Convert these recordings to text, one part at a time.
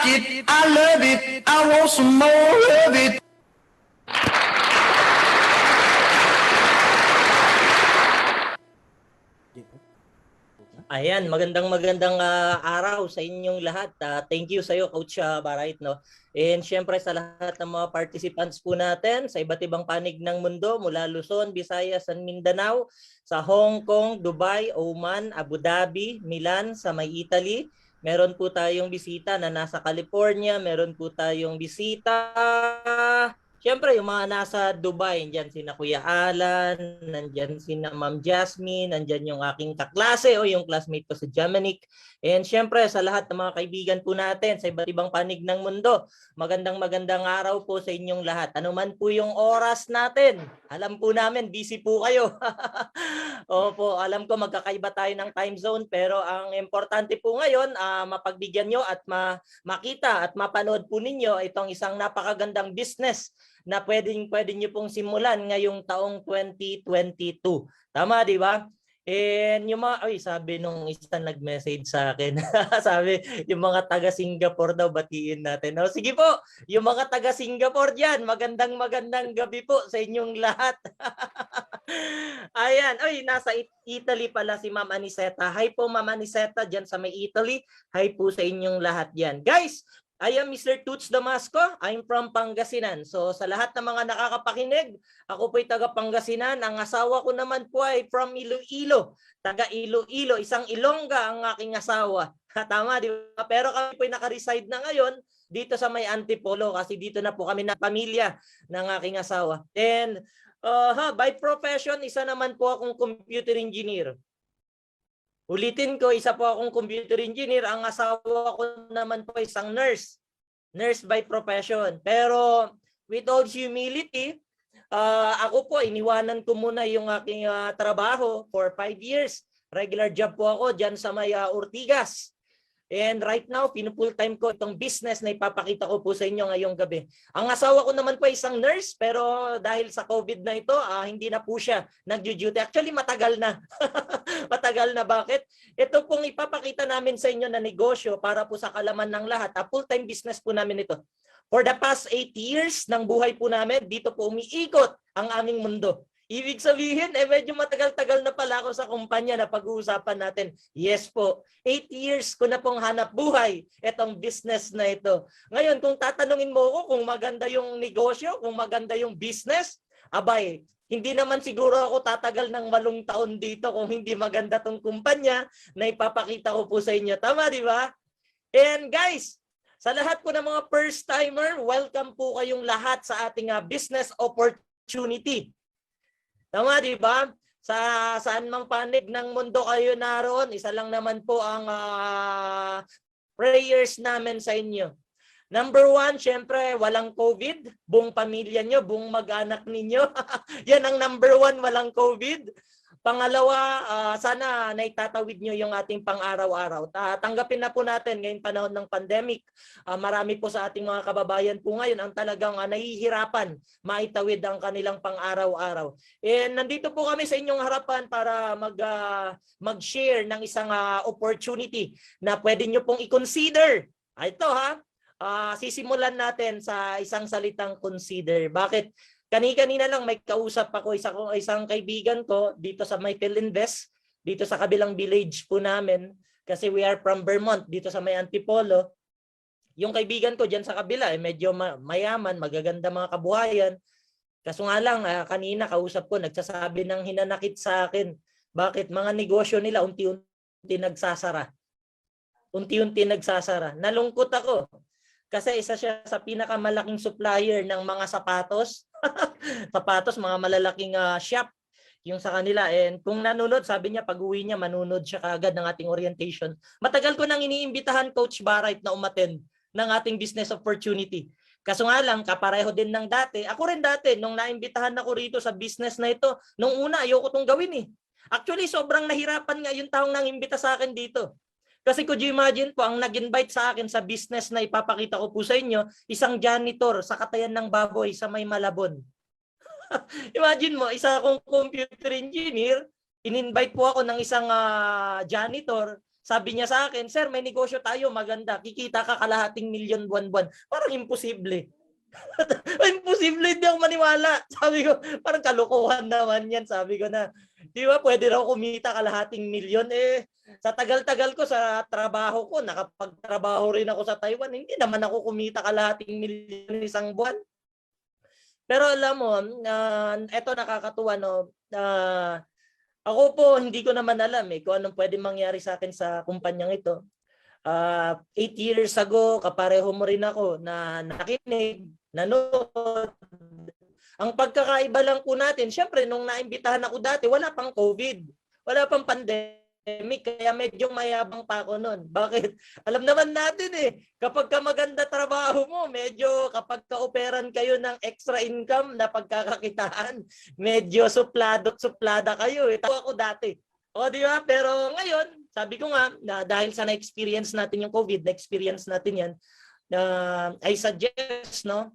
it, I love it, I want some more of it. Ayan, magandang araw sa inyong lahat. Thank you sa iyo, Coach Barait, no? And syempre sa lahat ng mga participants po natin sa iba't ibang panig ng mundo mula Luzon, Visayas, and Mindanao, sa Hong Kong, Dubai, Oman, Abu Dhabi, Milan, sa may Italy. Meron po tayong bisita na nasa California, meron po tayong bisita siyempre, yung mga nasa Dubai, nandyan sina Kuya Alan, nandyan sina Ma'am Jasmine, nandyan yung aking kaklase o yung classmate ko sa Jamanic. And siyempre, sa lahat ng mga kaibigan po natin sa iba't ibang panig ng mundo, magandang araw po sa inyong lahat. Ano man po yung oras natin, alam po namin, busy po kayo. Opo, alam ko magkakaiba tayo ng time zone, pero ang importante po ngayon, mapagbigyan nyo at makita at mapanood po ninyo itong isang napakagandang business na pwedeng nyo pong simulan ngayong taong 2022. Tama, di ba? And yung mga, sabi nung isang nag-message sa akin, sabi, yung mga taga-Singapore daw, batiin natin. O, sige po, yung mga taga-Singapore dyan, magandang gabi po sa inyong lahat. Ayan, nasa Italy pala si Ma'am Aniseta. Hi po, Ma'am Aniseta, dyan sa may Italy. Hi po sa inyong lahat yan. Guys, I am Mr. Toots Damasco. I'm from Pangasinan. So sa lahat ng mga nakakapakinig, ako po'y taga Pangasinan. Ang asawa ko naman po ay from Iloilo. Taga Iloilo. Isang Ilongga ang aking asawa. Tama, di ba? Pero kami po'y naka-reside na ngayon dito sa may Antipolo kasi dito na po kami na pamilya ng aking asawa. And by profession, isa naman po akong computer engineer. Ulitin ko, isa po akong computer engineer. Ang asawa ko naman po isang nurse. Nurse by profession. Pero with all humility, ako po, iniwanan ko muna yung aking trabaho for 5 years. Regular job po ako dyan sa may Ortigas. And right now, pinufull time ko itong business na ipapakita ko po sa inyo ngayong gabi. Ang asawa ko naman po ay isang nurse, pero dahil sa COVID na ito, hindi na po siya nag-duty. Actually, matagal na. Matagal na. Bakit? Ito pong ipapakita namin sa inyo na negosyo para po sa kalaman ng lahat. Full-time business po namin ito. For the past 8 years ng buhay po namin, dito po umiikot ang aming mundo. Ibig sabihin, medyo matagal-tagal na pala ako sa kumpanya na pag-uusapan natin. Yes po, 8 years ko na pong hanap buhay itong business na ito. Ngayon, kung tatanungin mo ako kung maganda yung negosyo, kung maganda yung business, abay, hindi naman siguro ako tatagal ng 8 taon dito kung hindi maganda tong kumpanya na ipapakita ko po sa inyo. Tama, di ba? And guys, sa lahat po ng mga first-timer, welcome po kayong lahat sa ating business opportunity. Tama, di ba? Saan mang panig ng mundo kayo naroon, isa lang naman po ang prayers namin sa inyo. Number 1, syempre, walang COVID. Buong pamilya nyo, buong mag-anak ninyo. Yan ang number 1, walang COVID. Pangalawa, sana naitatawid nyo yung ating pang-araw-araw. Tanggapin na po natin ngayong panahon ng pandemic. Marami po sa ating mga kababayan po ngayon ang talagang nahihirapan maitawid ang kanilang pang-araw-araw. And nandito po kami sa inyong harapan para mag-share ng isang opportunity na pwede nyo pong i-consider. Ito sisimulan natin sa isang salitang consider. Bakit? Kani-kanina lang may kausap ako isang kaibigan ko dito sa may Philinvest, dito sa kabilang village po namin kasi we are from Vermont, dito sa may Antipolo. Yung kaibigan ko diyan sa kabila medyo mayaman, magaganda mga kabuhayan. Kaso nga lang kanina kausap ko nagsasabi ng hinanakit sa akin. Bakit? Mga negosyo nila unti-unti nagsasara. Unti-unti nagsasara. Nalungkot ako. Kasi isa siya sa pinakamalaking supplier ng mga sapatos. Sapatos, mga malalaking shop yung sa kanila. And kung nanonood, sabi niya pag-uwi niya, manunod siya kaagad ng ating orientation. Matagal ko nang iniimbitahan Coach Barait na umattend ng ating business opportunity. Kaso nga lang, kapareho din ng dati. Ako rin dati, nung naimbitahan ako rito sa business na ito, nung una, ayoko itong gawin eh. Actually, sobrang nahirapan nga yung taong nangimbita sa akin dito. Kasi could you imagine po, ang nag-invite sa akin sa business na ipapakita ko po sa inyo, isang janitor sa Katayan ng Baboy sa may Malabon. Imagine mo, isa akong computer engineer, in-invite po ako ng isang janitor Sabi niya sa akin, sir, may negosyo tayo, maganda. Kikita ka kalahating milyon buwan-buwan. Parang imposible. Imposible, hindi ako maniwala. Sabi ko, parang kalokohan naman yan. Sabi ko na, di ba, pwede raw kumita kalahating milyon. Sa tagal-tagal ko sa trabaho ko, nakapagtrabaho rin ako sa Taiwan, hindi naman ako kumita kalahating milyon isang buwan. Pero alam mo, eto nakakatuwa, no? Ako po, hindi ko naman alam kung anong pwede mangyari sa akin sa kumpanyang ito. 8 years ago, kapareho mo rin ako na nakinig, nanood. Ang pagkakaiba lang po natin, syempre, nung naimbitahan ako dati, wala pang COVID, wala pang pandemic, kaya medyo mayabang pa ako nun. Bakit? Alam naman natin kapag ka maganda trabaho mo, medyo kapag ka-operan kayo ng extra income na pagkakakitaan, medyo suplada kayo. Ito ako dati. O di ba? Pero ngayon, sabi ko nga, na dahil sa na-experience natin yung COVID, na-experience natin yan, I suggest, no,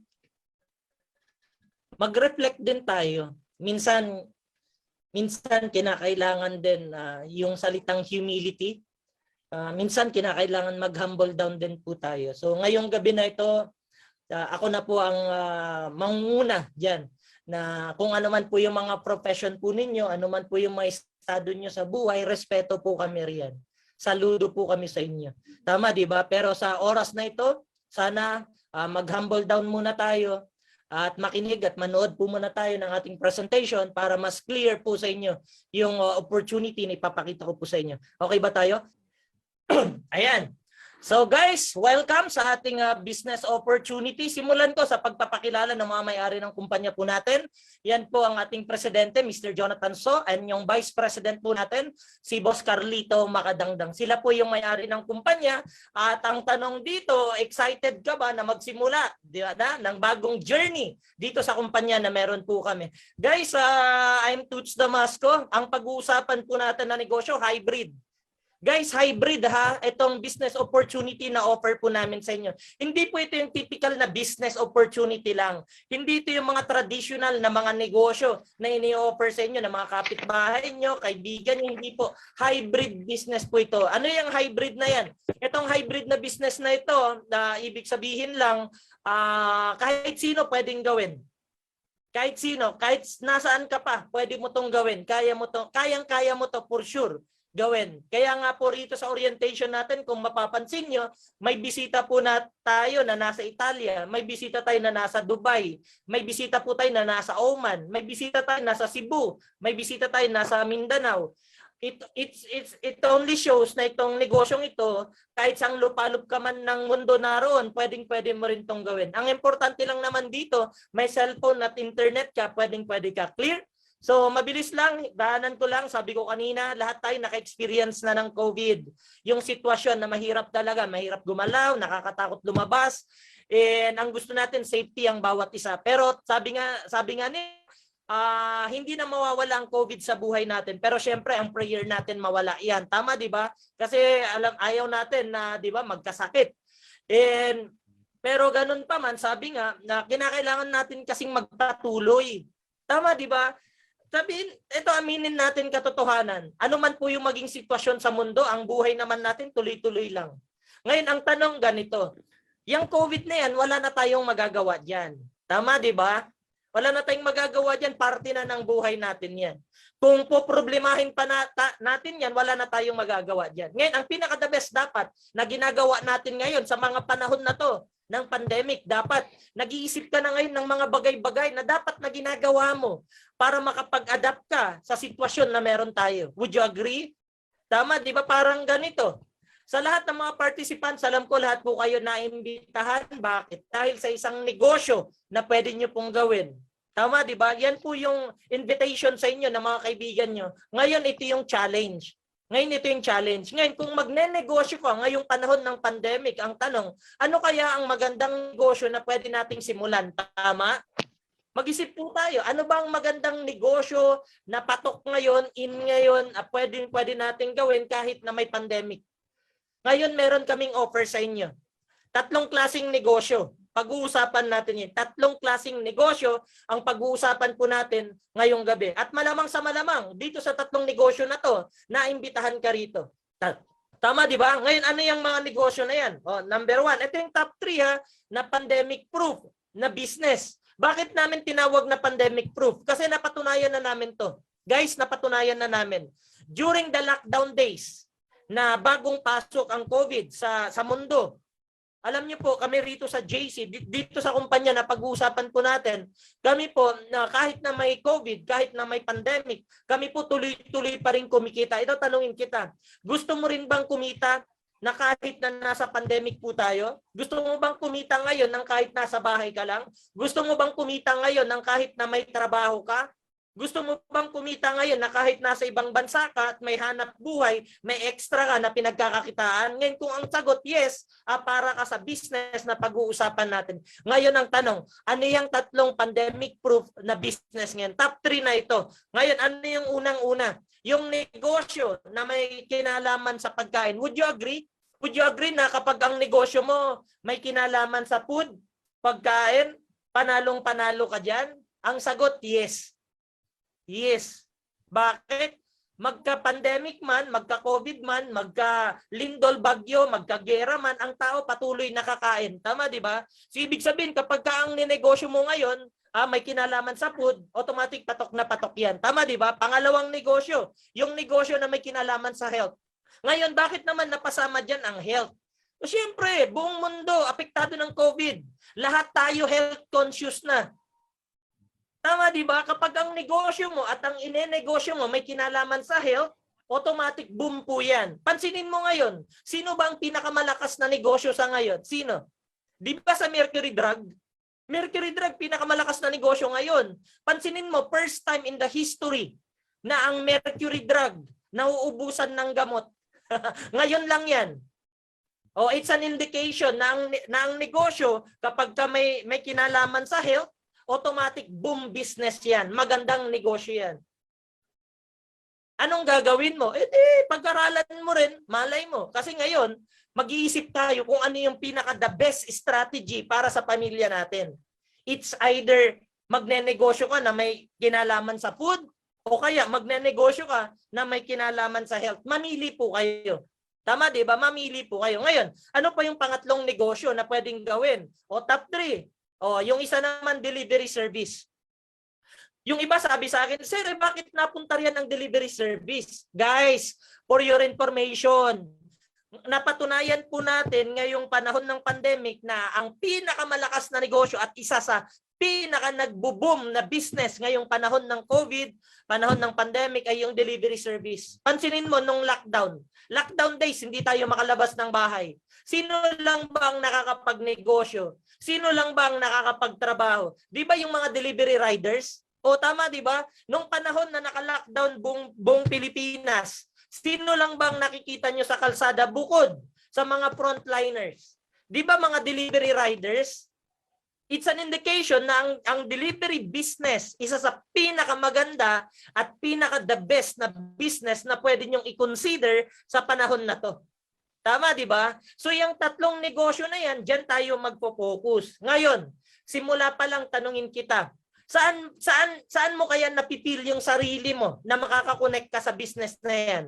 mag-reflect din tayo. Minsan kinakailangan din yung salitang humility. Minsan kinakailangan mag-humble down din po tayo. So ngayong gabi na ito, ako na po ang mangunguna diyan na kung ano man po yung mga profession po ninyo, ano man po yung mga estado nyo sa buhay, respeto po kami riyan. Saludo po kami sa inyo. Tama, di ba? Pero sa oras na ito, sana mag-humble down muna tayo at makinig at manood po muna tayo ng ating presentation para mas clear po sa inyo yung opportunity na ipapakita ko po sa inyo. Okay ba tayo? Ayan. So guys, welcome sa ating business opportunity. Simulan ko sa pagpapakilala ng mga may-ari ng kumpanya po natin. Yan po ang ating presidente, Mr. Jonathan So, and yung vice president po natin, si Boss Carlito Macadangdang. Sila po yung may-ari ng kumpanya. At ang tanong dito, excited ka ba na magsimula ng bagong journey dito sa kumpanya na meron po kami? Guys, I'm Toots Damasco. Ang pag-uusapan po natin na negosyo, hybrid. Guys, hybrid itong business opportunity na offer po namin sa inyo. Hindi po ito yung typical na business opportunity lang. Hindi ito yung mga traditional na mga negosyo na ini-offer sa inyo ng mga kapitbahay nyo, kaibigan nyo. Hindi po. Hybrid business po ito. Ano yung hybrid na yan? Itong hybrid na business na ito, ibig sabihin lang, kahit sino pwedeng gawin. Kahit sino, kahit nasaan ka pa, pwede mo tong gawin. Kaya mo to, kayang-kaya mo to for sure gawin. Kaya nga po rito sa orientation natin, kung mapapansin nyo, may bisita po na tayo na nasa Italia, may bisita tayo na nasa Dubai, may bisita po tayo na nasa Oman, may bisita tayo na nasa Cebu, may bisita tayo nasa Mindanao. It only shows na itong negosyong ito, kahit sang lupalop ka man ng mundo naroon, pwede mo rin itong gawin. Ang importante lang naman dito, may cellphone at internet ka, pwede ka. Clear? So mabilis lang, daanan ko lang, sabi ko kanina, lahat tayo naka-experience na ng COVID. Yung sitwasyon na mahirap talaga, mahirap gumalaw, nakakatakot lumabas. And ang gusto natin, safety ang bawat isa. Pero sabi nga ni, hindi na mawawala ang COVID sa buhay natin. Pero syempre, ang prayer natin mawala yan. Tama, di ba? Kasi ayaw natin na, di ba, magkasakit. Pero ganun pa man, sabi nga, na kinakailangan natin kasing magpatuloy. Tama, di ba? Sabihin, ito aminin natin katotohanan. Ano man po yung maging sitwasyon sa mundo, ang buhay naman natin tuloy-tuloy lang. Ngayon, ang tanong ganito, yung COVID na yan, wala na tayong magagawa dyan. Tama, di ba? Wala na tayong magagawa dyan, parte na ng buhay natin yan. Kung poproblemahin pa natin yan, wala na tayong magagawa dyan. Ngayon, ang pinaka-the best dapat na ginagawa natin ngayon sa mga panahon na to, ng pandemic, dapat nag-iisip ka na ngayon ng mga bagay-bagay na dapat na ginagawa mo para makapag-adapt ka sa sitwasyon na meron tayo. Would you agree? Tama, di ba? Parang ganito. Sa lahat ng mga participants, alam ko lahat po kayo naimbitahan. Bakit? Dahil sa isang negosyo na pwede nyo pong gawin. Tama, di ba? Yan po yung invitation sa inyo ng mga kaibigan nyo. Ngayon, ito yung challenge. Ngayon, kung magne-negosyo ka ngayong panahon ng pandemic, ang tanong, ano kaya ang magandang negosyo na pwede nating simulan? Tama? Mag-isip po tayo, ano ba ang magandang negosyo na patok ngayon, pwede nating gawin kahit na may pandemic? Ngayon, meron kaming offer sa inyo. 3 klaseng negosyo. Pag-uusapan natin yun. 3 klaseng negosyo ang pag-uusapan po natin ngayong gabi. At malamang sa malamang, dito sa 3 negosyo na to, naimbitahan ka rito. 3 Tama, di ba? Ngayon, ano yung mga negosyo na yan? Number 1, ito yung top 3 ha, na pandemic proof na business. Bakit namin tinawag na pandemic proof? Kasi napatunayan na namin to. Guys, napatunayan na namin. During the lockdown days, na bagong pasok ang COVID sa mundo, alam niyo po, kami rito sa JC, dito sa kumpanya na pag-uusapan po natin, kami po, na kahit na may COVID, kahit na may pandemic, kami po tuloy-tuloy pa rin kumikita. Ito, tanungin kita, gusto mo rin bang kumita na kahit na nasa pandemic po tayo? Gusto mo bang kumita ngayon ng kahit nasa bahay ka lang? Gusto mo bang kumita ngayon ng kahit na may trabaho ka? Gusto mo bang kumita ngayon na kahit nasa ibang bansa ka at may hanap buhay, may extra ka na pinagkakakitaan? Ngayon kung ang sagot, yes, para ka sa business na pag-uusapan natin. Ngayon ang tanong, ano yung 3 pandemic proof na business ngayon? Top 3 na ito. Ngayon, ano yung unang-una? Yung negosyo na may kinalaman sa pagkain. Would you agree? Would you agree na kapag ang negosyo mo may kinalaman sa food, pagkain, panalong-panalo ka dyan? Ang sagot, yes. Yes. Bakit? Magka-pandemic man, magka-COVID man, magka-lindol bagyo, magka-gera man, ang tao patuloy nakakain. Tama, di ba? So, ibig sabihin, kapag ang ninegosyo mo ngayon, may kinalaman sa food, automatic patok na patok yan. Tama, di ba? Pangalawang negosyo, yung negosyo na may kinalaman sa health. Ngayon, bakit naman napasama dyan ang health? So, siyempre, buong mundo apektado ng COVID. Lahat tayo health conscious na. Tama, di ba? Kapag ang negosyo mo at ang inenegosyo mo may kinalaman sa health, automatic boom po yan. Pansinin mo ngayon, sino ba ang pinakamalakas na negosyo sa ngayon? Sino? Di ba sa Mercury Drug? Mercury Drug, pinakamalakas na negosyo ngayon. Pansinin mo, first time in the history na ang Mercury Drug nauubusan ng gamot. Ngayon lang yan. It's an indication na ang negosyo, kapag ka may kinalaman sa health, automatic boom business yan. Magandang negosyo yan. Anong gagawin mo? Pag-aralan mo rin, malay mo. Kasi ngayon, mag-iisip tayo kung ano yung pinaka-the best strategy para sa pamilya natin. It's either magnenegosyo ka na may kinalaman sa food, o kaya magnenegosyo ka na may kinalaman sa health. Mamili po kayo. Tama, di ba? Mamili po kayo. Ngayon, ano pa yung pangatlong negosyo na pwedeng gawin? Top 3. Yung isa naman, delivery service. Yung iba sabi sa akin, sir, bakit napunta riyan ang delivery service? Guys, for your information, napatunayan po natin ngayong panahon ng pandemic na ang pinakamalakas na negosyo at isa sa pinaka nagbo-boom na business ngayong panahon ng COVID, panahon ng pandemic ay yung delivery service. Pansinin mo nung lockdown days, hindi tayo makalabas ng bahay. Sino lang ba ang nakakapagnegosyo? Sino lang ba ang nakakapagtrabaho? Di ba yung mga delivery riders? Tama, di ba? Nung panahon na naka-lockdown buong Pilipinas, sino lang bang nakikita nyo sa kalsada bukod sa mga frontliners? Di ba mga delivery riders? It's an indication na ang delivery business, isa sa pinakamaganda at pinaka-the best na business na pwede nyong i-consider sa panahon na to. Tama, di ba? So yung 3 negosyo na yan, dyan tayo magpo-focus. Ngayon, simula pa lang tanungin kita, saan mo kaya napipil yung sarili mo na makakakonect ka sa business na yan?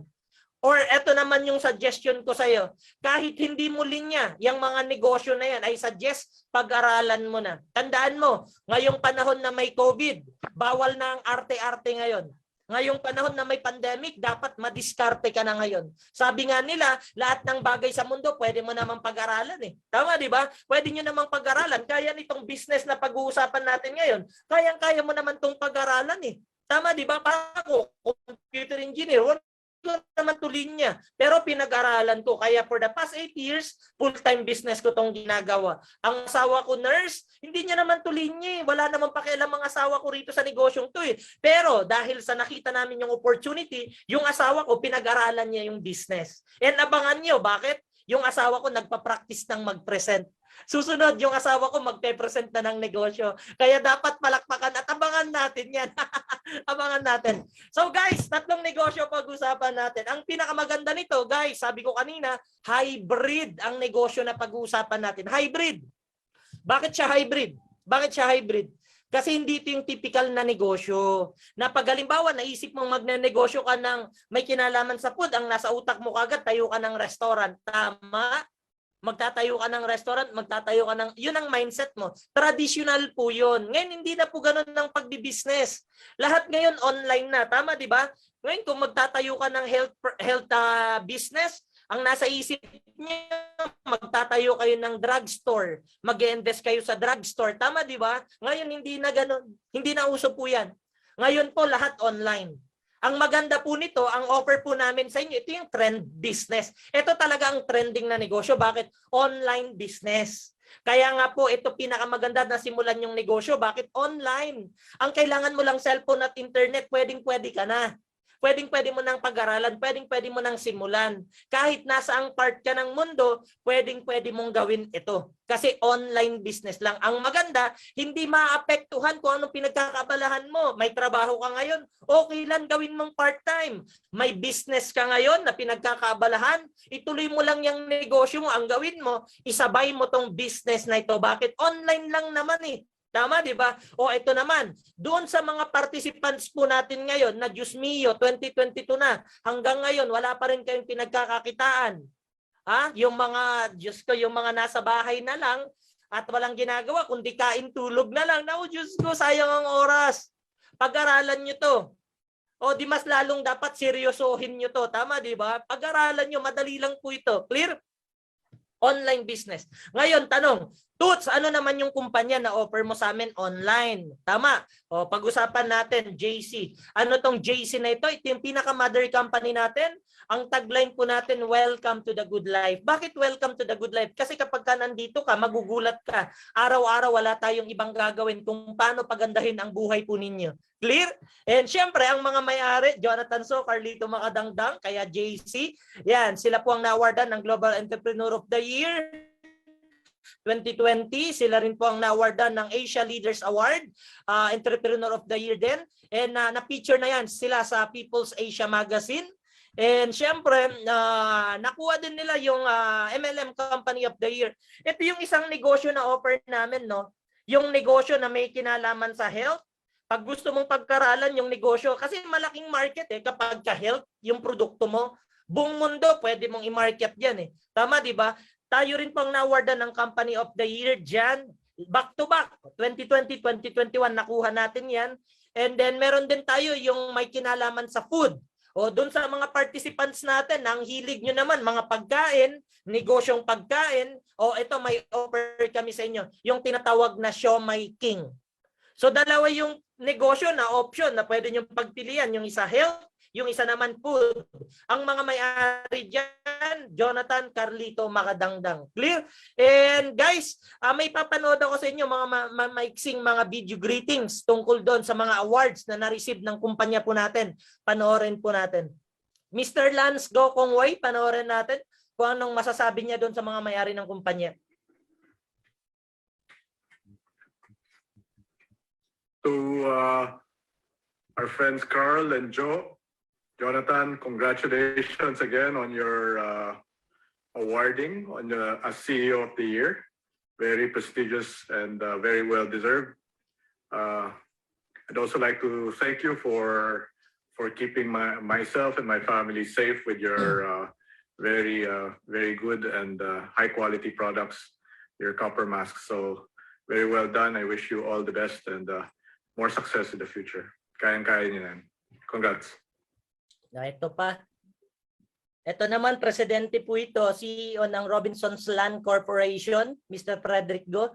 Or eto naman yung suggestion ko sa'yo, kahit hindi mo linya yung mga negosyo na yan, I suggest pag-aralan mo na. Tandaan mo, ngayong panahon na may COVID, bawal na ang arte-arte ngayon. Ngayong panahon na may pandemic, dapat madiskarte ka na ngayon. Sabi nga nila, lahat ng bagay sa mundo, pwede mo namang pag-aralan eh. Tama, di ba? Pwede nyo namang pag-aralan. Kaya nitong business na pag-uusapan natin ngayon, kayang-kaya mo naman itong pag-aralan eh. Tama, di ba? Para ako, computer engineer, naman tuloy niya. Pero pinag-aralan ko. Kaya for the past 8 years, full-time business ko tong ginagawa. Ang asawa ko nurse, hindi niya naman tuloy niya. Wala naman pakialam ang asawa ko rito sa negosyong to eh. Pero dahil sa nakita namin yung opportunity, yung asawa ko, pinag-aralan niya yung business. And abangan niyo, bakit? Yung asawa ko nagpa-practice ng mag-present. Susunod, yung asawa ko magpe-present na ng negosyo. Kaya dapat palakpakan at abangan natin yan. Abangan natin. So guys, 3 negosyo pag-usapan natin. Ang pinakamaganda nito, guys, sabi ko kanina, hybrid ang negosyo na pag-uusapan natin. Hybrid. Bakit siya hybrid? Bakit siya hybrid? Kasi hindi ito yung typical na negosyo. Na pag halimbawa, naisip mong magnenegosyo ka ng may kinalaman sa food, ang nasa utak mo kagad, tayo ka ng restaurant. Tama? Magtatayo ka ng restaurant, magtatayo ka ng, yun ang mindset mo. Traditional po yun. Ngayon, hindi na po ganun ng pagdi-business. Lahat ngayon online na. Tama, di ba? Ngayon, kung magtatayo ka ng health business, ang nasa isip niyo, magtatayo kayo ng drugstore. Mag-invest kayo sa drugstore. Tama, di ba? Ngayon, hindi na ganun. Hindi na uso po yan. Ngayon po, lahat online. Ang maganda po nito, ang offer po namin sa inyo, ito yung trend business. Ito talaga ang trending na negosyo. Bakit? Online business. Kaya nga po, ito pinakamaganda na simulan yung negosyo. Bakit? Online. Ang kailangan mo lang cellphone at internet, pwedeng-pwede ka na. Pwedeng-pwede mo nang pag-aralan, pwedeng-pwede mo nang simulan. Kahit nasa ang part ka ng mundo, pwedeng-pwede mong gawin ito. Kasi online business lang. Ang maganda, hindi maapektuhan kung anong pinagkakabalahan mo. May trabaho ka ngayon, okay lang gawin mong part-time. May business ka ngayon na pinagkakabalahan, ituloy mo lang yung negosyo mo. Ang gawin mo, isabay mo tong business na ito. Bakit? Online lang naman eh. Tama, di ba? O ito naman, doon sa mga participants po natin ngayon na Diyos mio, 2022 na, hanggang ngayon, wala pa rin kayong pinagkakakitaan. Ha? Yung mga, Diyos ko, yung mga nasa bahay na lang at walang ginagawa, kundi kain tulog na lang. Naku, Diyos ko, sayang ang oras. Pag-aralan nyo to. O di mas lalong dapat seryosohin nyo to. Tama, di ba? Pag-aralan nyo, madali lang po ito. Clear? Online business. Ngayon, tanong, Toots, ano naman yung kumpanya na offer mo sa amin online? Tama. O, pag-usapan natin, JC. Ano tong JC na ito? Ito yung pinaka-mother company natin. Ang tagline po natin, welcome to the good life. Bakit welcome to the good life? Kasi kapag ka nandito ka, magugulat ka. Araw-araw wala tayong ibang gagawin kung paano pagandahin ang buhay po ninyo. Clear? And syempre, ang mga may-ari, Jonathan So, Carlito Makadangdang, kaya JC, yan, sila po ang na-awardan ng Global Entrepreneur of the Year 2020. Sila rin po ang na-awardan ng Asia Leaders Award, Entrepreneur of the Year din. And na-feature na yan sila sa People's Asia Magazine. And syempre, nakuha din nila yung MLM Company of the Year. Ito yung isang negosyo na offer namin, no? Yung negosyo na may kinalaman sa health. Pag gusto mong pagkaralan yung negosyo, kasi malaking market eh, kapag ka-health, yung produkto mo, buong mundo, pwede mong i-market yan eh. Tama, di ba? Tayo rin pang na-awardan ng Company of the Year dyan. Back to back. 2020, 2021, nakuha natin yan. And then meron din tayo yung may kinalaman sa food. O doon sa mga participants natin, ang hilig nyo naman, mga pagkain, negosyong pagkain, o ito may offer kami sa inyo, yung tinatawag na Siomai King. So dalawa yung negosyo na option na pwede nyo pagpilian. Yung isa health, yung isa naman food. Ang mga may-ari dyan, Jonathan, Carlito, Makadangdang. Clear? And guys, may papanood ako sa inyo mga maiksing mga video greetings tungkol doon sa mga awards na na-receive ng kumpanya po natin. Panoorin po natin. Mr. Lance Go Kongway, panoorin natin kung anong masasabi niya doon sa mga may-ari ng kumpanya. To our friends Carl and Joe, Jonathan, congratulations again on your awarding on as CEO of the Year. Very prestigious and very well deserved. I'd also like to thank you for keeping myself and my family safe with your very good and high quality products, your copper masks. So very well done. I wish you all the best and more success in the future. Kayang-kaya niyo yan. Congrats. Na ito pa. Ito naman, presidente po ito, CEO ng Robinson's Land Corporation, Mr. Frederick Go.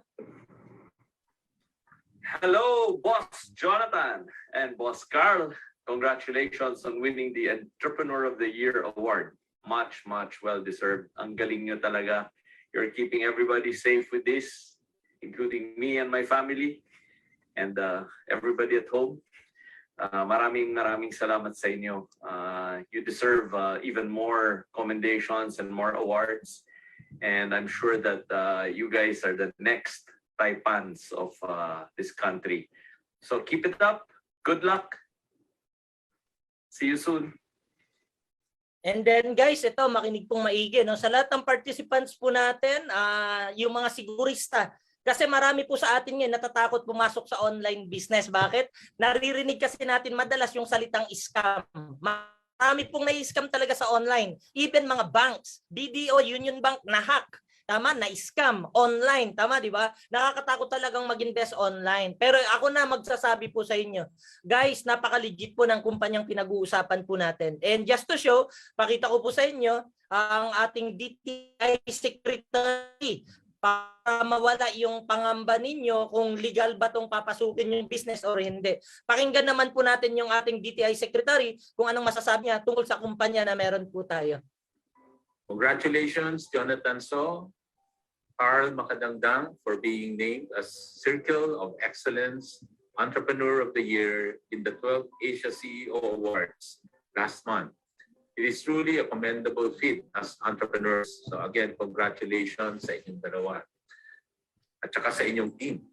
Hello, Boss Jonathan and Boss Carl. Congratulations on winning the Entrepreneur of the Year award. Much, much well-deserved. Ang galing nyo talaga. You're keeping everybody safe with this, including me and my family and everybody at home. Maraming salamat sa inyo. You deserve even more commendations and more awards. And I'm sure that you guys are the next Taipans of this country. So keep it up. Good luck. See you soon. And then guys, ito makinig pong maigi, no? Sa lahat ng participants po natin, yung mga sigurista Kasi marami po sa atin ngayon natatakot pumasok sa online business. Bakit? Naririnig kasi natin madalas yung salitang scam. Marami pong nai-scam talaga sa online. Even mga banks, BDO, Union Bank, na-hack. Tama, na-scam online. Tama, di ba? Nakakatakot talagang mag-invest online. Pero ako na magsasabi po sa inyo, guys, napaka-legit po ng kumpanyang pinag-uusapan po natin. And just to show, pakita ko po sa inyo ang ating DTI Secretary para mawala yung pangamba ninyo kung legal ba tong papasukin yung business or hindi. Pakinggan naman po natin yung ating DTI Secretary kung anong masasabi niya tungkol sa kumpanya na meron po tayo. Congratulations, Jonathan So, Carl Makadangdang, for being named as Circle of Excellence Entrepreneur of the Year in the 12th Asia CEO Awards last month. It is truly a commendable feat as entrepreneurs. So again, congratulations sa inyong dalawa. At saka sa inyong team.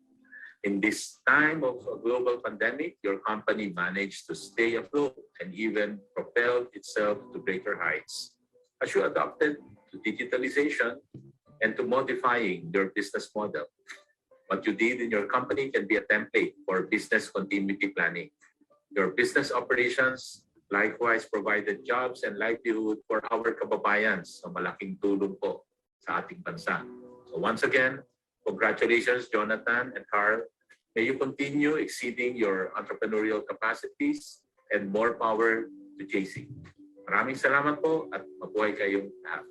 In this time of a global pandemic, your company managed to stay afloat and even propelled itself to greater heights as you adopted to digitalization and to modifying your business model. What you did in your company can be a template for business continuity planning. Your business operations likewise provided jobs and livelihood for our kababayans. So malaking tulong po sa ating bansa. So once again, congratulations, Jonathan and Carl. May you continue exceeding your entrepreneurial capacities and more power to JC. Maraming salamat po at mabuhay kayong lahat.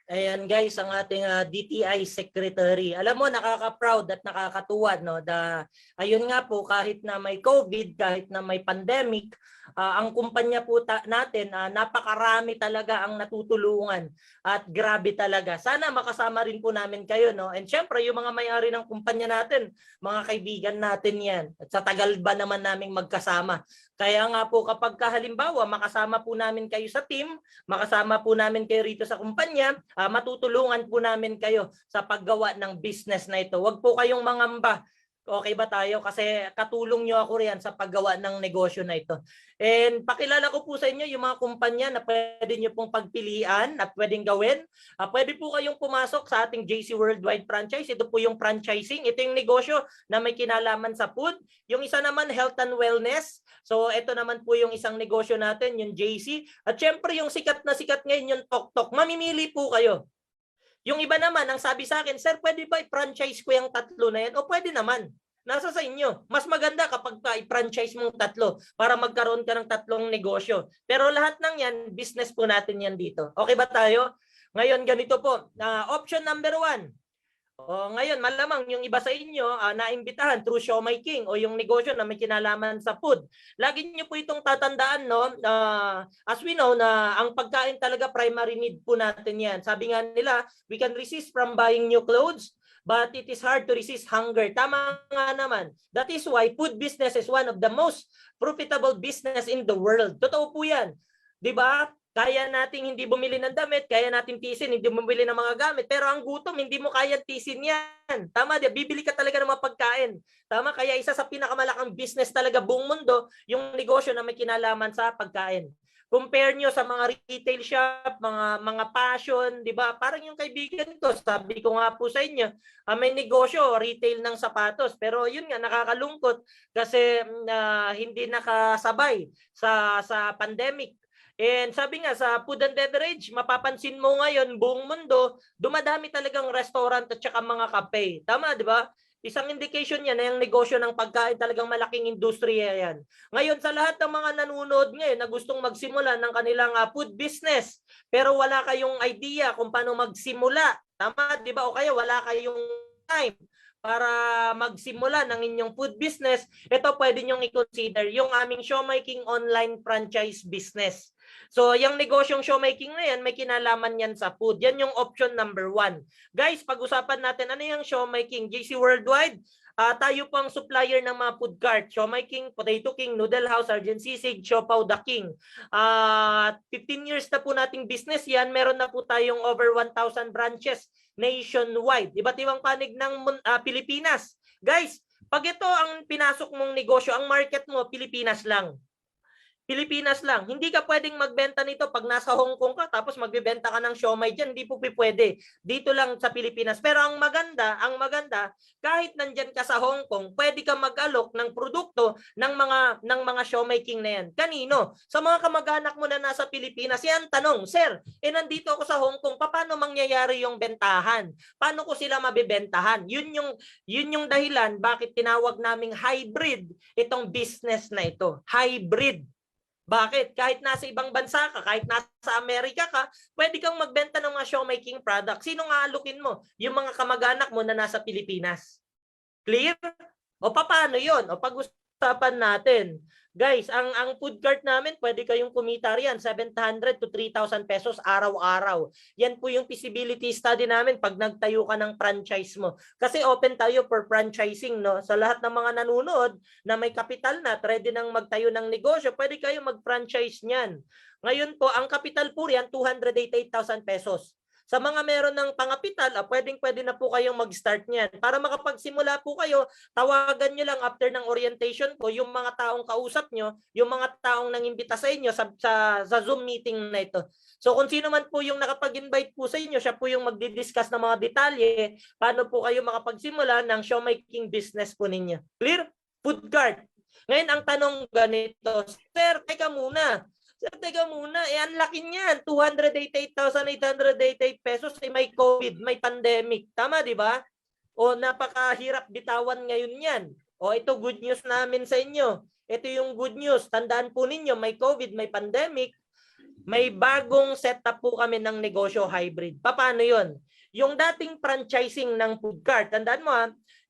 Ayan guys, ang ating DTI Secretary. Alam mo, nakaka-proud at nakakatuwa, no? Ayun nga po, kahit na may COVID, kahit na may pandemic, ang kumpanya po natin, napakarami talaga ang natutulungan at grabe talaga. Sana makasama rin po namin kayo, no? And syempre, yung mga may-ari ng kumpanya natin, mga kaibigan natin yan. At sa tagal ba naman naming magkasama. Kaya nga po kapag halimbawa makasama po namin kayo sa team, makasama po namin kayo rito sa kumpanya, matutulungan po namin kayo sa paggawa ng business na ito. Huwag po kayong mangamba. Okay ba tayo? Kasi katulong nyo ako riyan sa paggawa ng negosyo na ito. And pakilala ko po sa inyo yung mga kumpanya na pwede nyo pong pagpilian at pwedeng gawin. Pwede po kayong pumasok sa ating JC Worldwide Franchise. Ito po yung franchising. Ito yung negosyo na may kinalaman sa food. Yung isa naman, health and wellness. So ito naman po yung isang negosyo natin, yung JC. At syempre yung sikat na sikat ngayon, yung Tok Tok. Mamimili po kayo. Yung iba naman, ang sabi sa akin, sir, pwede ba i-franchise ko yung tatlo na yan? O pwede naman. Nasa sa inyo. Mas maganda kapag i-franchise mong tatlo para magkaroon ka ng tatlong negosyo. Pero lahat ng yan, business po natin yan dito. Okay ba tayo? Ngayon, ganito po. Option number 1. Ngayon, malamang yung iba sa inyo naimbitahan through Siomai King o yung negosyo na may kinalaman sa food. Lagi niyo po itong tatandaan, no? As we know na ang pagkain talaga primary need po natin yan. Sabi nga nila, we can resist from buying new clothes, but it is hard to resist hunger. Tama nga naman. That is why food business is one of the most profitable business in the world. Totoo po yan. 'Di ba? Kaya nating hindi bumili ng damit, kaya nating tisin, hindi bumili ng mga gamit. Pero ang gutom, hindi mo kaya tisin yan. Tama, di? Bibili ka talaga ng mga pagkain. Tama, kaya isa sa pinakamalakang business talaga buong mundo, yung negosyo na may kinalaman sa pagkain. Compare nyo sa mga retail shop, mga fashion, di ba? Parang yung kaibigan ko, sabi ko nga po sa inyo, may negosyo, retail ng sapatos. Pero yun nga, nakakalungkot kasi hindi nakasabay sa pandemic. And sabi nga sa food and beverage, mapapansin mo ngayon buong mundo, dumadami talagang restaurant at saka mga cafe. Tama, di ba? Isang indication yan na yung negosyo ng pagkain talagang malaking industriya yan. Ngayon sa lahat ng mga nanonood ngayon na gustong magsimula ng kanilang food business, pero wala kayong idea kung paano magsimula. Tama, di ba? O kaya wala kayong time para magsimula ng inyong food business, ito pwede nyong i-consider yung aming Siomai King online franchise business. So, yung negosyong Siomai King na yan, may kinalaman yan sa food. Yan yung option number 1. Guys, pag-usapan natin, ano yung Siomai King? JC Worldwide, tayo po ang supplier ng mga food cart. Siomai King, Potato King, Noodle House, Argent Sisig, Siopaw the King. 15 years na po nating business yan. Meron na po tayong over 1,000 branches nationwide. Iba't ibang panig ng Pilipinas. Guys, pag ito ang pinasok mong negosyo, ang market mo, Pilipinas lang. Pilipinas lang. Hindi ka pwedeng magbenta nito pag nasa Hong Kong ka tapos magbebenta ka ng siomai diyan, hindi po pwede. Dito lang sa Pilipinas. Pero ang maganda, kahit nandyan ka sa Hong Kong, pwede ka mag-alok ng produkto ng mga siomai king na yan. Kanino? Sa mga kamag-anak mo na nasa Pilipinas. Yan tanong, sir, nandito ako sa Hong Kong, paano mangyayari yung bentahan? Paano ko sila mabebentahan? Yun yung dahilan bakit tinawag naming hybrid itong business na ito. Hybrid. Bakit? Kahit nasa ibang bansa ka, kahit nasa Amerika ka, pwede kang magbenta ng mga siomai king product. Sino nga alukin mo? Yung mga kamag-anak mo na nasa Pilipinas. Clear? O paano yun? O pag-usapan natin. Guys, ang food cart namin, pwede kayong kumita riyan, 700 to 3,000 pesos araw-araw. Yan po yung feasibility study namin pag nagtayo ka ng franchise mo. Kasi open tayo for franchising, no? Sa lahat ng mga nanonood na may kapital na, ready nang magtayo ng negosyo, pwede kayo mag-franchise niyan. Ngayon po, ang kapital po riyan, 288,000 pesos. Sa mga meron ng pangapital, pwede na po kayong mag-start niyan. Para makapagsimula po kayo, tawagan nyo lang after ng orientation ko, yung mga taong kausap nyo, yung mga taong nangimbita sa inyo sa Zoom meeting na ito. So kung sino man po yung nakapag-invite po sa inyo, siya po yung magdi-discuss ng mga detalye, paano po kayo makapagsimula ng siomai king business po ninyo. Clear? Food cart. Ngayon ang tanong ganito, sir, teka muna, ang laki niyan, 288,888 pesos, may COVID, may pandemic. Tama, di ba? O napakahirap bitawan ngayon yan. O ito good news namin sa inyo. Ito yung good news. Tandaan po ninyo, may COVID, may pandemic, may bagong setup po kami ng negosyo hybrid. Paano yun? Yung dating franchising ng food cart, tandaan mo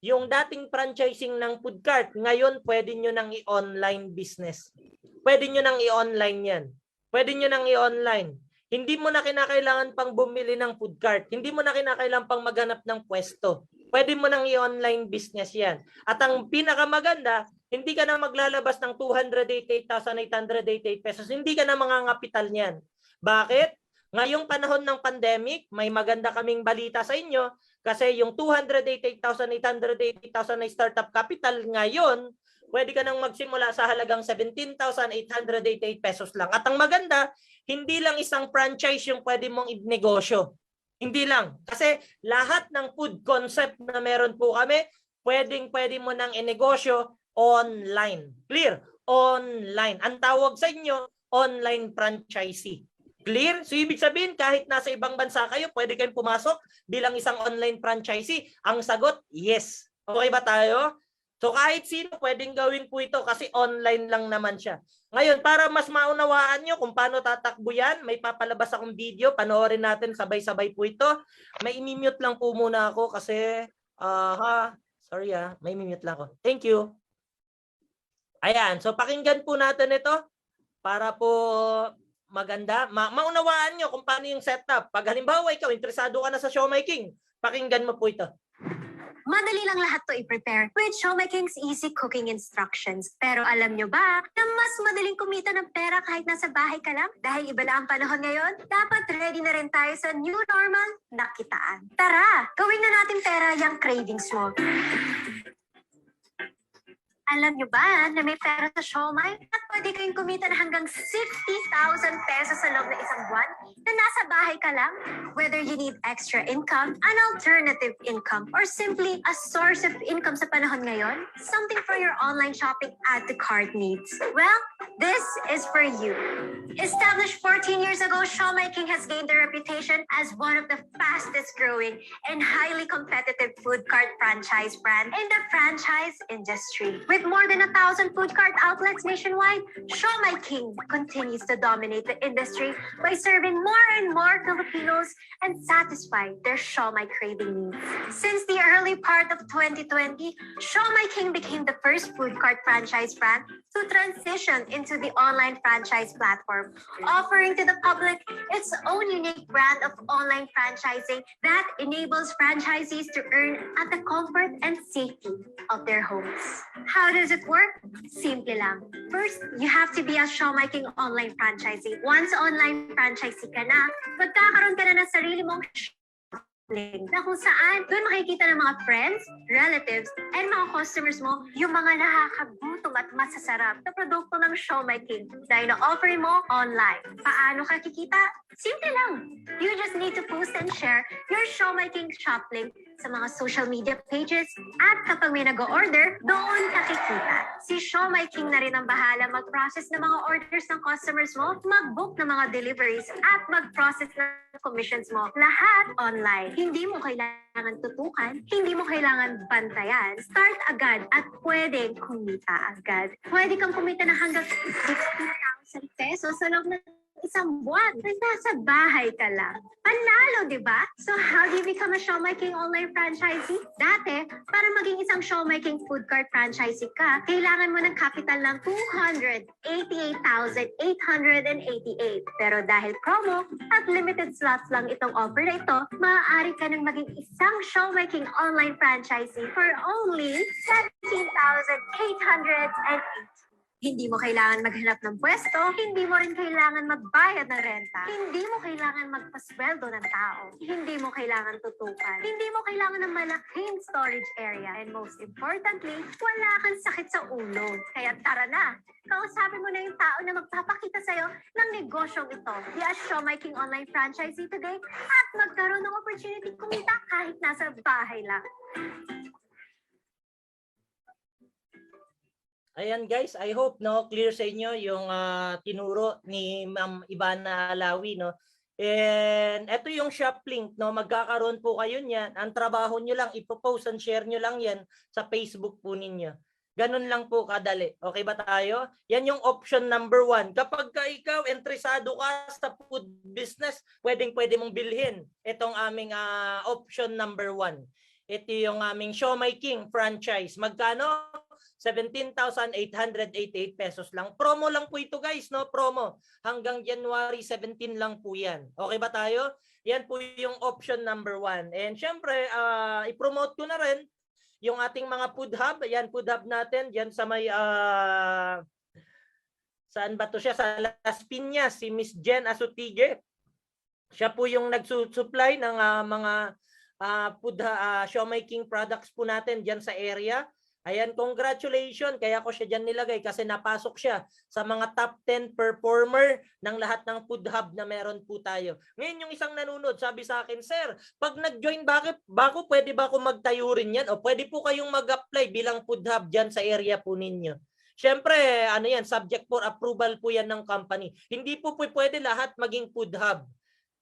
yung dating franchising ng food cart, ngayon pwede nyo nang i-online business. Pwede nyo nang i-online yan. Pwede nyo nang i-online. Hindi mo na kinakailangan pang bumili ng food cart. Hindi mo na kinakailangan pang maghanap ng pwesto. Pwede mo nang i-online business yan. At ang pinakamaganda, hindi ka na maglalabas ng 288,888 pesos. Hindi ka na mangangapital niyan. Bakit? Ngayong panahon ng pandemic, may maganda kaming balita sa inyo kasi yung 288,888,000 na startup capital ngayon, pwede ka nang magsimula sa halagang 17,888 pesos lang. At ang maganda, hindi lang isang franchise yung pwede mong i-negosyo. Hindi lang. Kasi lahat ng food concept na meron po kami, pwede mo nang i-negosyo online. Clear? Online. Ang tawag sa inyo, online franchisee. Clear? So ibig sabihin, kahit nasa ibang bansa kayo, pwede kayong pumasok bilang isang online franchisee. Ang sagot, yes. Okay ba tayo? So kahit sino pwedeng gawin po ito kasi online lang naman siya. Ngayon, para mas maunawaan nyo kung paano tatakbo yan, may papalabas akong video. Panoorin natin sabay-sabay po ito. May imimute lang po muna ako kasi, may imimute lang ako. Thank you. Ayan, so pakinggan po natin ito para po maganda. Maunawaan nyo kung paano yung setup. Pag halimbawa ikaw, interesado ka na sa Siomai King, pakinggan mo po ito. Madali lang lahat to i-prepare with Siomai King's easy cooking instructions. Pero alam nyo ba na mas madaling kumita ng pera kahit nasa bahay ka lang? Dahil iba na ang panahon ngayon, dapat ready na rin tayo sa new normal na kitaan. Tara, gawin na natin pera yung cravings mo. Alam nyo ba na may pera sa Siomai at pwede kayong kumita na hanggang 50,000 pesos sa loob ng isang buwan na nasa bahay ka lang? Whether you need extra income, an alternative income, or simply a source of income sa panahon ngayon, something for your online shopping add to cart needs. Well, this is for you. Established 14 years ago, Siomai King has gained a reputation as one of the fastest growing and highly competitive food cart franchise brand in the franchise industry. With more than 1,000 food cart outlets nationwide, Siomai King continues to dominate the industry by serving more and more Filipinos and satisfy their Siomai craving needs. Since the early part of 2020, Siomai King became the first food cart franchise brand to transition into the online franchise platform, offering to the public its own unique brand of online franchising that enables franchisees to earn at the comfort and safety of their homes. How does it work? Simple lang. First, you have to be a Siomai King online franchisee. Once online franchisee ka na, magkakaroon ka na ng sarili mong link na kung saan doon makikita ng mga friends, relatives, and mga customers mo yung mga nakakagutom at masasarap na produkto ng Siomai King dahil na-offer mo online. Paano ka kikita? Simple lang. You just need to post and share your Siomai King shop link sa mga social media pages at kapag may nag-order, doon ka kikita. Si Siomai King na rin ang bahala mag-process ng mga orders ng customers mo, mag-book ng mga deliveries at mag-process ng commissions mo. Lahat online. Hindi mo kailangan tutukan, hindi mo kailangan bantayan. Start agad at pwedeng kumita agad. Pwede kang kumita ng hanggang 60,000 pesos sa loob ng isang buwan. Nasa bahay ka lang. Panalo, di ba? So how do you become a Siomai King online franchisee? Dati, para maging isang Siomai King food cart franchisee ka, kailangan mo ng capital ng 288,888. Pero dahil promo at limited slots lang itong offer na ito, maaari ka nang maging isang Siomai King online franchisee for only 17,880. Hindi mo kailangan maghanap ng pwesto, hindi mo rin kailangan magbayad ng renta, hindi mo kailangan magpasweldo ng tao, hindi mo kailangan tutukan, hindi mo kailangan ng malaking storage area, and most importantly, wala kang sakit sa ulo. Kaya tara na, kausapin mo na yung tao na magpapakita sa'yo ng negosyong ito. Be a Siomai King online franchisee today at magkaroon ng opportunity kumita kahit nasa bahay lang. Ayan guys, I hope no clear sa inyo yung tinuro ni Ma'am Ivana Alawi, no. And ito yung shop link, no. Magkakaroon po kayo niyan. Ang trabaho niyo lang ipo-post and share niyo lang 'yan sa Facebook po ninyo. Ganun lang po kadali. Okay ba tayo? Yan yung option number 1. Kapag ka ikaw interesado ka sa food business, pwede mong bilhin itong aming option number 1. Ito yung aming Siomai King franchise. Magkano? 17,888 pesos lang. Promo lang po ito guys, no? Promo. Hanggang January 17 lang po yan. Okay ba tayo? Yan po yung option number 1. And syempre, i-promote ko na rin yung ating mga food hub. Yan, food hub natin. Yan sa may, saan ba to siya? Sa Las Piñas, si Miss Jen Asutige. Siya po yung nagsusupply ng mga food Siomai King products po natin dyan sa area. Ayan, congratulations. Kaya ko siya dyan nilagay kasi napasok siya sa mga top 10 performer ng lahat ng food hub na meron po tayo. Ngayon yung isang nanonood, sabi sa akin, Sir, pag nag-join bago, pwede ba ako magtayo rin yan? O pwede po kayong mag-apply bilang food hub dyan sa area po ninyo. Siyempre, ano yan, subject for approval po yan ng company. Hindi po pwede lahat maging food hub.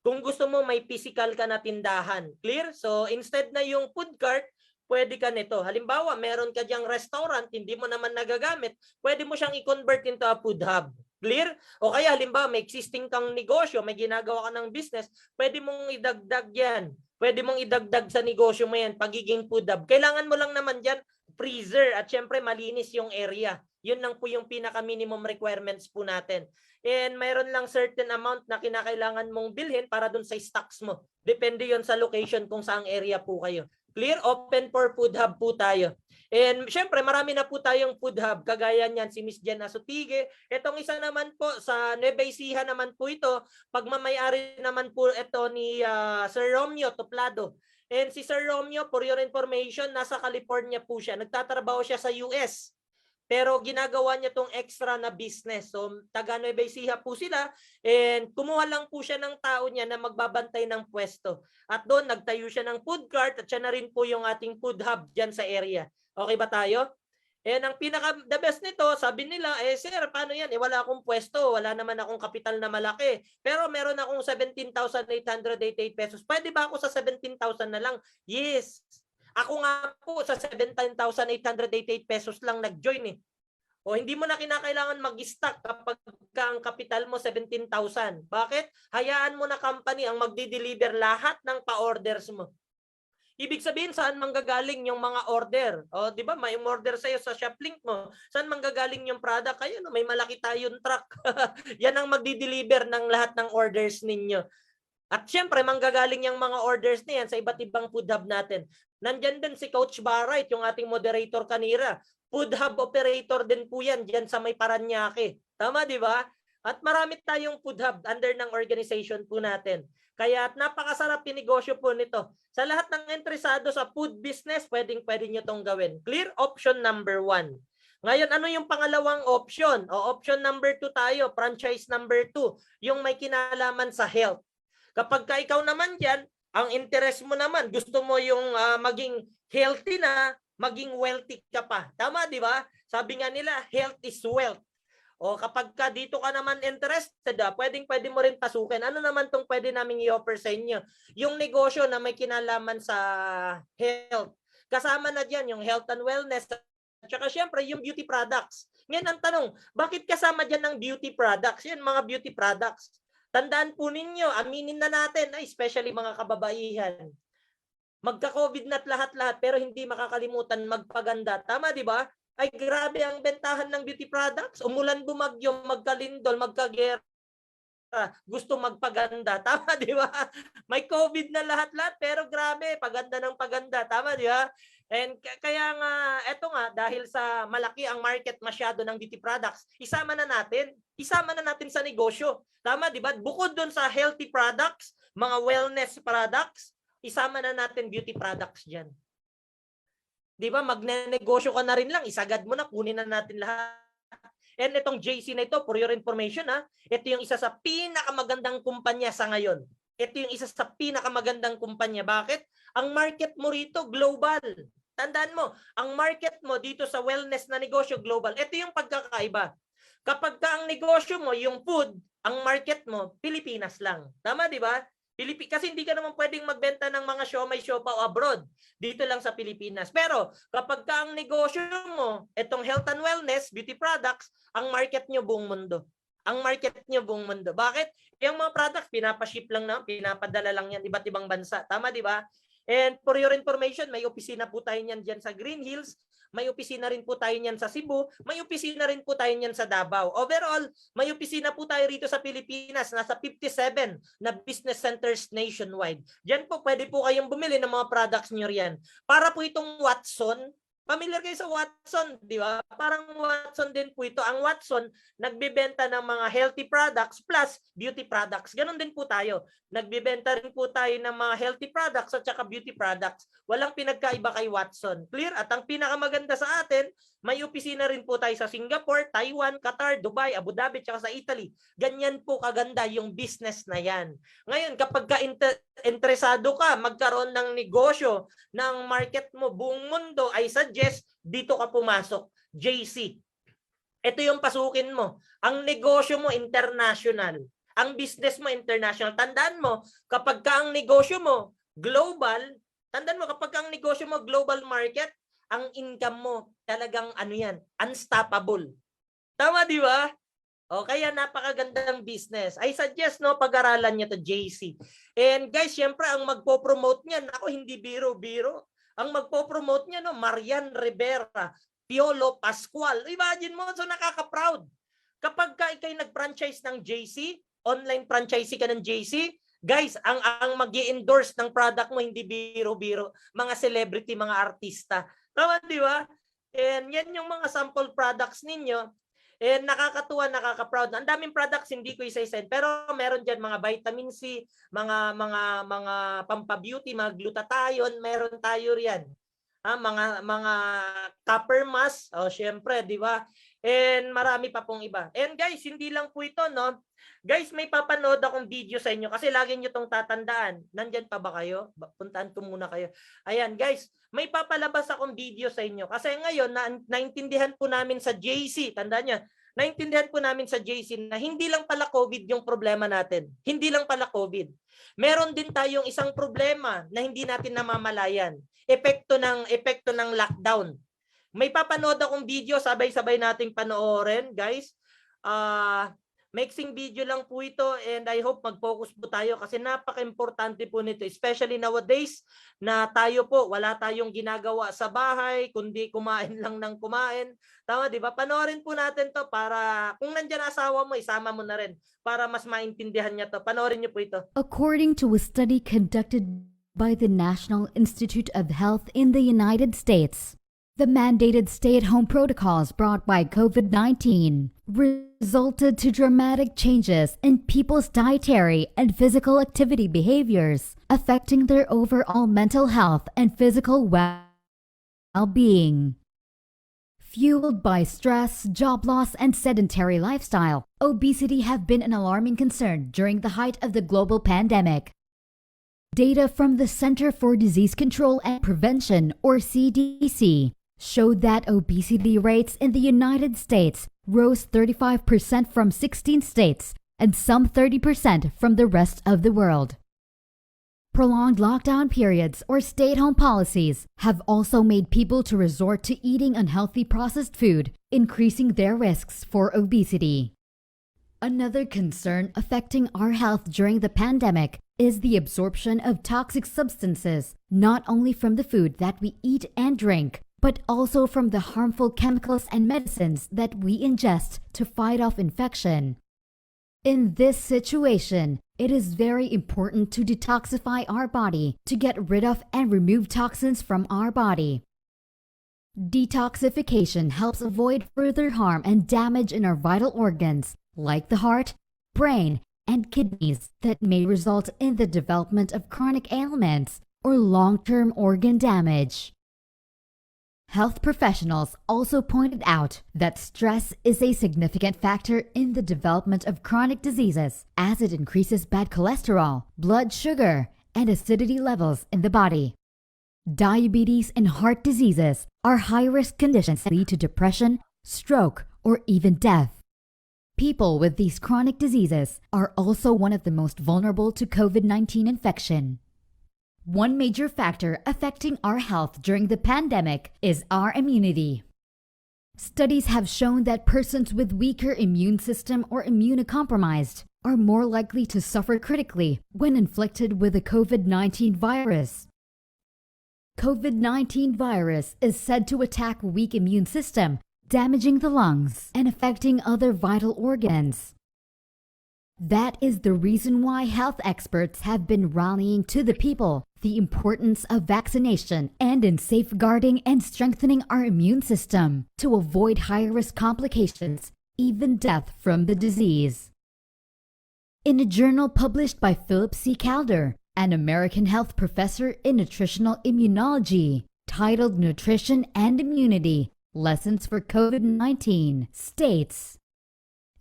Kung gusto mo, may physical ka na tindahan. Clear? So, instead na yung food cart, pwede ka nito. Halimbawa, meron ka diyang restaurant, hindi mo naman nagagamit, pwede mo siyang i-convert into a food hub. Clear? O kaya, halimbawa, may existing kang negosyo, may ginagawa ka ng business, pwede mong idagdag yan. Pwede mong idagdag sa negosyo mo yan, pagiging food hub. Kailangan mo lang naman dyan, freezer at syempre malinis yung area. Yun lang po yung pinaka-minimum requirements po natin. And mayroon lang certain amount na kinakailangan mong bilhin para dun sa stocks mo. Depende yon sa location kung saang area po kayo. Clear? Open for food hub po tayo. And syempre, marami na po tayong food hub. Kagaya niyan si Miss Jen Asutige. Itong isa naman po sa Nueva Ecija naman po ito. Pagmamayari naman po ito ni Sir Romeo Toplado. And si Sir Romeo, for your information, nasa California po siya. Nagtatrabaho siya sa US. Pero ginagawa niya tong extra na business. So, taga Nueva Ecija po sila. And kumuha lang po siya ng tao niya na magbabantay ng pwesto. At doon, nagtayo siya ng food cart at siya na rin po yung ating food hub dyan sa area. Okay ba tayo? And ang pinaka-the best nito, sabi nila, sir, paano yan? Wala akong pwesto. Wala naman akong kapital na malaki. Pero meron akong 17,888 pesos. Pwede ba ako sa 17,000 na lang? Yes. Ako nga po sa 17,888 pesos lang nag-join eh. O hindi mo na kinakailangan mag-stock kapag ang kapital mo 17,000. Bakit? Hayaan mo na company ang magdi-deliver lahat ng pa-orders mo. Ibig sabihin, saan manggagaling yung mga order? O, di ba, may order sa'yo sa shop link mo. Saan manggagaling yung product? Kaya no, may malaki tayong truck. Yan ang magdi-deliver ng lahat ng orders ninyo. At syempre, manggagaling yung mga orders na yan sa iba't ibang food hub natin. Nandyan din si Coach Barrett, yung ating moderator kanira. Food hub operator din po yan dyan sa may Paranaque. Tama, di ba? At marami tayong food hub under ng organization po natin. Kaya napakasarap negosyo po nito. Sa lahat ng interesado sa food business, pwede nyo itong gawin. Clear? Option number 1. Ngayon, ano yung pangalawang option? O option number 2 tayo, franchise number 2, yung may kinalaman sa health. Kapag ka ikaw naman dyan, ang interest mo naman, gusto mo yung maging healthy na, maging wealthy ka pa. Tama, di ba? Sabi nga nila, health is wealth. O kapag ka dito ka naman interested, pwede mo rin pasukin. Ano naman tong pwede namin i-offer sa inyo? Yung negosyo na may kinalaman sa health. Kasama na dyan yung health and wellness. At saka syempre yung beauty products. Ngayon ang tanong, bakit kasama dyan ng beauty products? Yan mga beauty products. Tandaan po ninyo, aminin na natin, especially mga kababaihan. Magka-COVID na't lahat-lahat pero hindi makakalimutan magpaganda. Tama, di ba? Ay grabe ang bentahan ng beauty products. Umulan, bumagyo, magkalindol, magkagera. Gusto magpaganda. Tama, di ba? May COVID na lahat-lahat pero grabe, paganda ng paganda. Tama, di ba? And kaya nga, eto nga, dahil sa malaki ang market masyado ng beauty products, isama na natin sa negosyo. Tama, di ba? Bukod doon sa healthy products, mga wellness products, isama na natin beauty products dyan. Di ba? Magne-negosyo ka na rin lang, isagad mo na, kunin na natin lahat. And itong JC na ito, for your information, ito yung isa sa pinakamagandang kumpanya sa ngayon. Ito yung isa sa pinakamagandang kumpanya. Bakit? Ang market mo rito, global. Tandaan mo, ang market mo dito sa wellness na negosyo, global. Ito yung pagkakaiba. Kapag ka ang negosyo mo, yung food, ang market mo, Pilipinas lang. Tama, di ba? Kasi hindi ka naman pwedeng magbenta ng mga siomai siopaw abroad. Dito lang sa Pilipinas. Pero kapag ka ang negosyo mo, itong health and wellness, beauty products, ang market nyo buong mundo. Ang market nyo buong mundo. Bakit? Yung mga products, pinapaship lang na, pinapadala lang yan iba't ibang bansa. Tama, di ba? And for your information, may opisina po tayo niyan dyan sa Green Hills. May opisina rin po tayo niyan sa Cebu. May opisina rin po tayo niyan sa Davao. Overall, may opisina po tayo rito sa Pilipinas. Nasa 57 na business centers nationwide. Diyan po, pwede po kayong bumili ng mga products nyo riyan. Para po itong Watson, familiar kayo sa Watson, di ba? Parang Watson din po ito. Ang Watson, nagbebenta ng mga healthy products plus beauty products. Ganon din po tayo. Nagbebenta rin po tayo ng mga healthy products at saka beauty products. Walang pinagkaiba kay Watson. Clear? At ang pinakamaganda sa atin, may opisina rin po tayo sa Singapore, Taiwan, Qatar, Dubai, Abu Dhabi, at saka sa Italy. Ganyan po kaganda yung business na yan. Ngayon, kapag interesado ka magkaroon ng negosyo ng market mo buong mundo, I suggest dito ka pumasok. JC. Ito yung pasukin mo. Ang negosyo mo international. Ang business mo international. Tandaan mo, kapag ka ang negosyo mo global, kapag ka ang negosyo mo global market, ang income mo talagang unstoppable. Tama, di ba? O kaya napakagandang business. I suggest pag-aralan niyo to, JC. And guys, syempre ang magpo-promote niyan, ako hindi biro-biro. Ang magpo-promote niya Marian Rivera, Piolo Pascual. Imagine mo, so nakaka-proud. Kapag ka ikay nag-franchise ng JC, online franchisee ka ng JC, guys, ang mag-i-endorse ng product mo hindi biro-biro, mga celebrity, mga artista. Tama, di ba? And yan yung mga sample products ninyo. And nakakatuwa, nakaka-proud. Ang daming products hindi ko isa-isa, pero meron diyan mga vitamin C, mga pampa-beauty, mga glutathione, meron tayo riyan. Mga copper mask, syempre, di ba? And marami pa pong iba. And guys, hindi lang po ito, no? Guys, may papanood akong video sa inyo kasi lagi nyo tong tatandaan. Nandyan pa ba kayo? Puntaan ko muna kayo. Ayan, guys, may papalabas akong video sa inyo. Kasi ngayon, naintindihan po namin sa JC, tandaan nyo, naintindihan po namin sa JC na hindi lang pala COVID yung problema natin. Hindi lang pala COVID. Meron din tayong isang problema na hindi natin namamalayan. Epekto ng lockdown. May papanood akong video, sabay-sabay nating panoorin, guys. Mixing video lang po ito and I hope mag-focus po tayo kasi napaka-importante po nito, especially nowadays na tayo po, wala tayong ginagawa sa bahay, kundi kumain lang ng kumain. Tama, di ba? Panoorin po natin to para kung nandiyan asawa mo, isama mo na rin para mas maintindihan niya to. Panoorin niyo po ito. According to a study conducted by the National Institute of Health in the United States, the mandated stay-at-home protocols brought by COVID-19 resulted to dramatic changes in people's dietary and physical activity behaviors, affecting their overall mental health and physical well-being. Fueled by stress, job loss, and sedentary lifestyle, obesity have been an alarming concern during the height of the global pandemic. Data from the Center for Disease Control and Prevention, or CDC, showed that obesity rates in the United States rose 35% from 16 states and some 30% from the rest of the world. Prolonged lockdown periods or stay-at-home policies have also made people to resort to eating unhealthy processed food, increasing their risks for obesity. Another concern affecting our health during the pandemic is the absorption of toxic substances, not only from the food that we eat and drink, but also from the harmful chemicals and medicines that we ingest to fight off infection. In this situation, it is very important to detoxify our body to get rid of and remove toxins from our body. Detoxification helps avoid further harm and damage in our vital organs, like the heart, brain, and kidneys, that may result in the development of chronic ailments or long-term organ damage. Health professionals also pointed out that stress is a significant factor in the development of chronic diseases, as it increases bad cholesterol, blood sugar, and acidity levels in the body. Diabetes and heart diseases are high-risk conditions that lead to depression, stroke, or even death. People with these chronic diseases are also one of the most vulnerable to COVID-19 infection. One major factor affecting our health during the pandemic is our immunity. Studies have shown that persons with weaker immune system or immunocompromised are more likely to suffer critically when inflicted with the COVID-19 virus. COVID-19 virus is said to attack weak immune system, damaging the lungs and affecting other vital organs. That is the reason why health experts have been rallying to the people the importance of vaccination and in safeguarding and strengthening our immune system to avoid high-risk complications, even death from the disease. In a journal published by Philip C. Calder, an American health professor in nutritional immunology, titled Nutrition and Immunity: Lessons for COVID-19, states,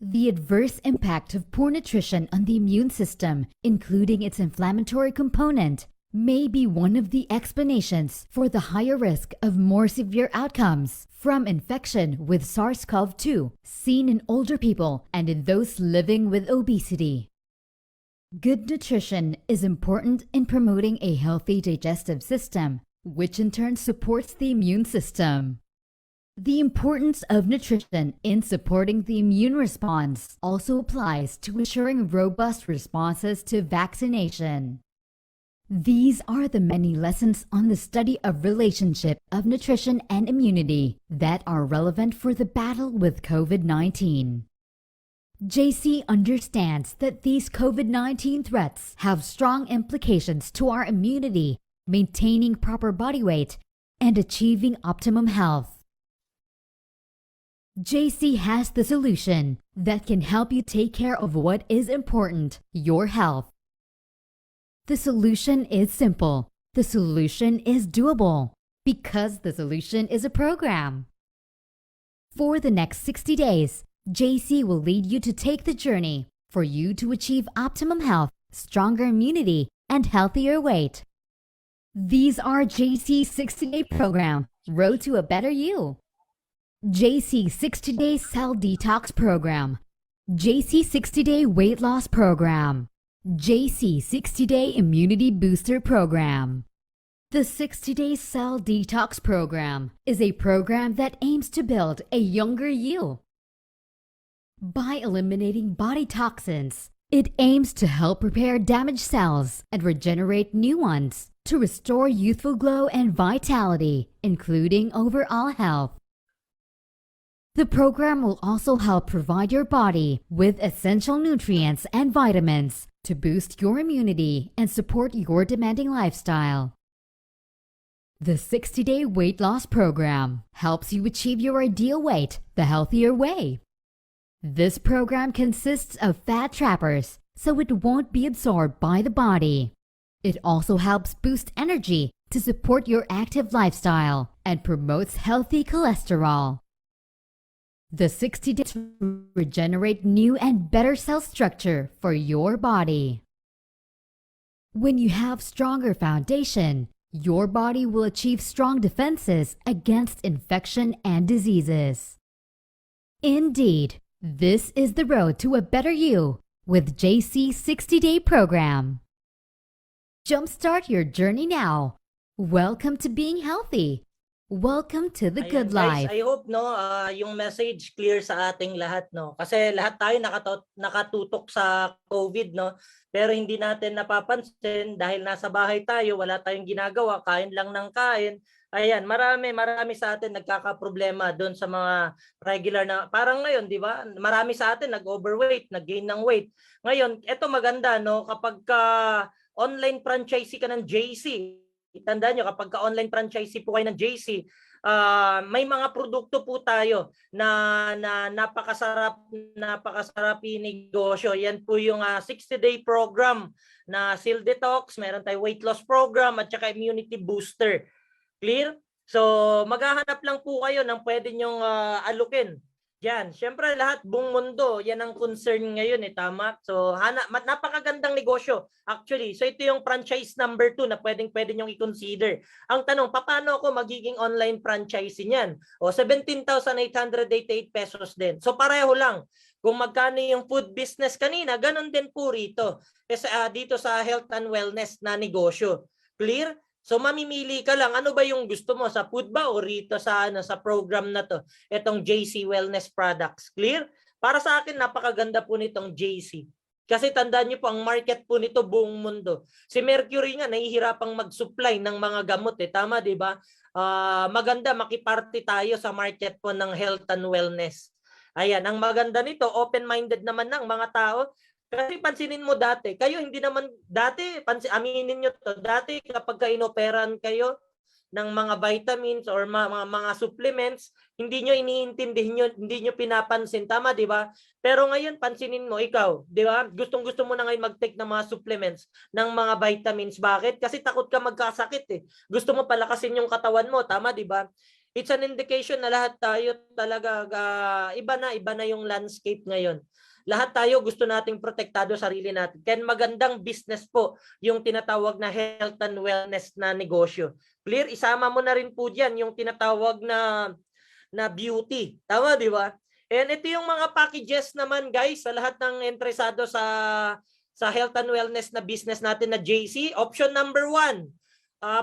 "The adverse impact of poor nutrition on the immune system, including its inflammatory component, may be one of the explanations for the higher risk of more severe outcomes from infection with SARS-CoV-2 seen in older people and in those living with obesity." Good nutrition is important in promoting a healthy digestive system, which in turn supports the immune system. The importance of nutrition in supporting the immune response also applies to ensuring robust responses to vaccination. These are the many lessons on the study of relationship of nutrition and immunity that are relevant for the battle with COVID-19. JC understands that these COVID-19 threats have strong implications to our immunity, maintaining proper body weight, and achieving optimum health. JC has the solution that can help you take care of what is important, your health. The solution is simple. The solution is doable, because the solution is a program. For the next 60 days, JC will lead you to take the journey for you to achieve optimum health, stronger immunity, and healthier weight. These are JC's 60-day program, Road to a Better You. JC 60-Day Cell Detox Program, JC 60-Day Weight Loss Program, JC 60-Day Immunity Booster Program. The 60-Day Cell Detox Program is a program that aims to build a younger you. By eliminating body toxins, it aims to help repair damaged cells and regenerate new ones to restore youthful glow and vitality, including overall health. The program will also help provide your body with essential nutrients and vitamins to boost your immunity and support your demanding lifestyle. The 60-Day Weight Loss Program helps you achieve your ideal weight the healthier way. This program consists of fat trappers, so it won't be absorbed by the body. It also helps boost energy to support your active lifestyle and promotes healthy cholesterol. The 60 days regenerate new and better cell structure for your body. When you have stronger foundation, your body will achieve strong defenses against infection and diseases. Indeed, this is the road to a better you with JC 60-Day Program. Jumpstart your journey now. Welcome to being healthy. Welcome to the good Guys, life. I hope yung message clear sa ating lahat, no. Kasi lahat tayo nakatutok sa COVID, no. Pero hindi natin napapansin dahil nasa bahay tayo, wala tayong ginagawa, kain lang ng kain. Ayan, marami sa atin nagkakaproblema doon sa mga regular na, parang ngayon, di ba? Marami sa atin nag-overweight, nag-gain ng weight. Ngayon, eto maganda, no, kapag online franchisee ka ng JC, tandaan nyo, kapag online franchisee po kayo ng JC, may mga produkto po tayo na napakasarap negosyo. Yan po yung 60-day program na Seal Detox, meron tayo weight loss program at saka immunity booster. Clear? So maghahanap lang po kayo ng pwede nyong alukin. Yan, syempre lahat buong mundo, yan ang concern ngayon tama? So napakagandang negosyo actually. So ito yung franchise number 2 na pwede nyong i-consider. Ang tanong, paano ako magiging online franchisee niyan? O 17,888 pesos din. So pareho lang. Kung magkano yung food business kanina, ganun din po rito. Kasi dito sa health and wellness na negosyo. Clear? So mamimili ka lang, ano ba yung gusto mo, sa food ba o rito sa program na to, itong JC Wellness Products. Clear? Para sa akin napakaganda po nitong JC. Kasi tandaan niyo po, ang market po nito buong mundo. Si Mercury nga nahihirapang mag-supply ng mga gamot tama, 'di ba? Maganda makiparty tayo sa market po ng health and wellness. Ayan, ang maganda nito, open-minded naman ng mga tao. Kasi pansinin mo dati, kayo hindi naman dati, aminin nyo to, dati kapag inoperan kayo ng mga vitamins or mga supplements, hindi nyo iniintindi, hindi nyo pinapansin, tama, di ba? Pero ngayon, pansinin mo, ikaw, di ba? Gustong-gusto mo na ngayon mag-take ng mga supplements, ng mga vitamins. Bakit? Kasi takot ka magkasakit Gusto mo palakasin yung katawan mo, tama, di ba? It's an indication na lahat tayo talaga, iba na yung landscape ngayon. Lahat tayo gusto nating protektado sarili natin. Kaya magandang business po yung tinatawag na health and wellness na negosyo. Clear? Isama mo na rin po diyan yung tinatawag na beauty. Tama, di ba? And ito yung mga packages naman guys sa lahat ng interesado sa health and wellness na business natin na JC. Option number 1,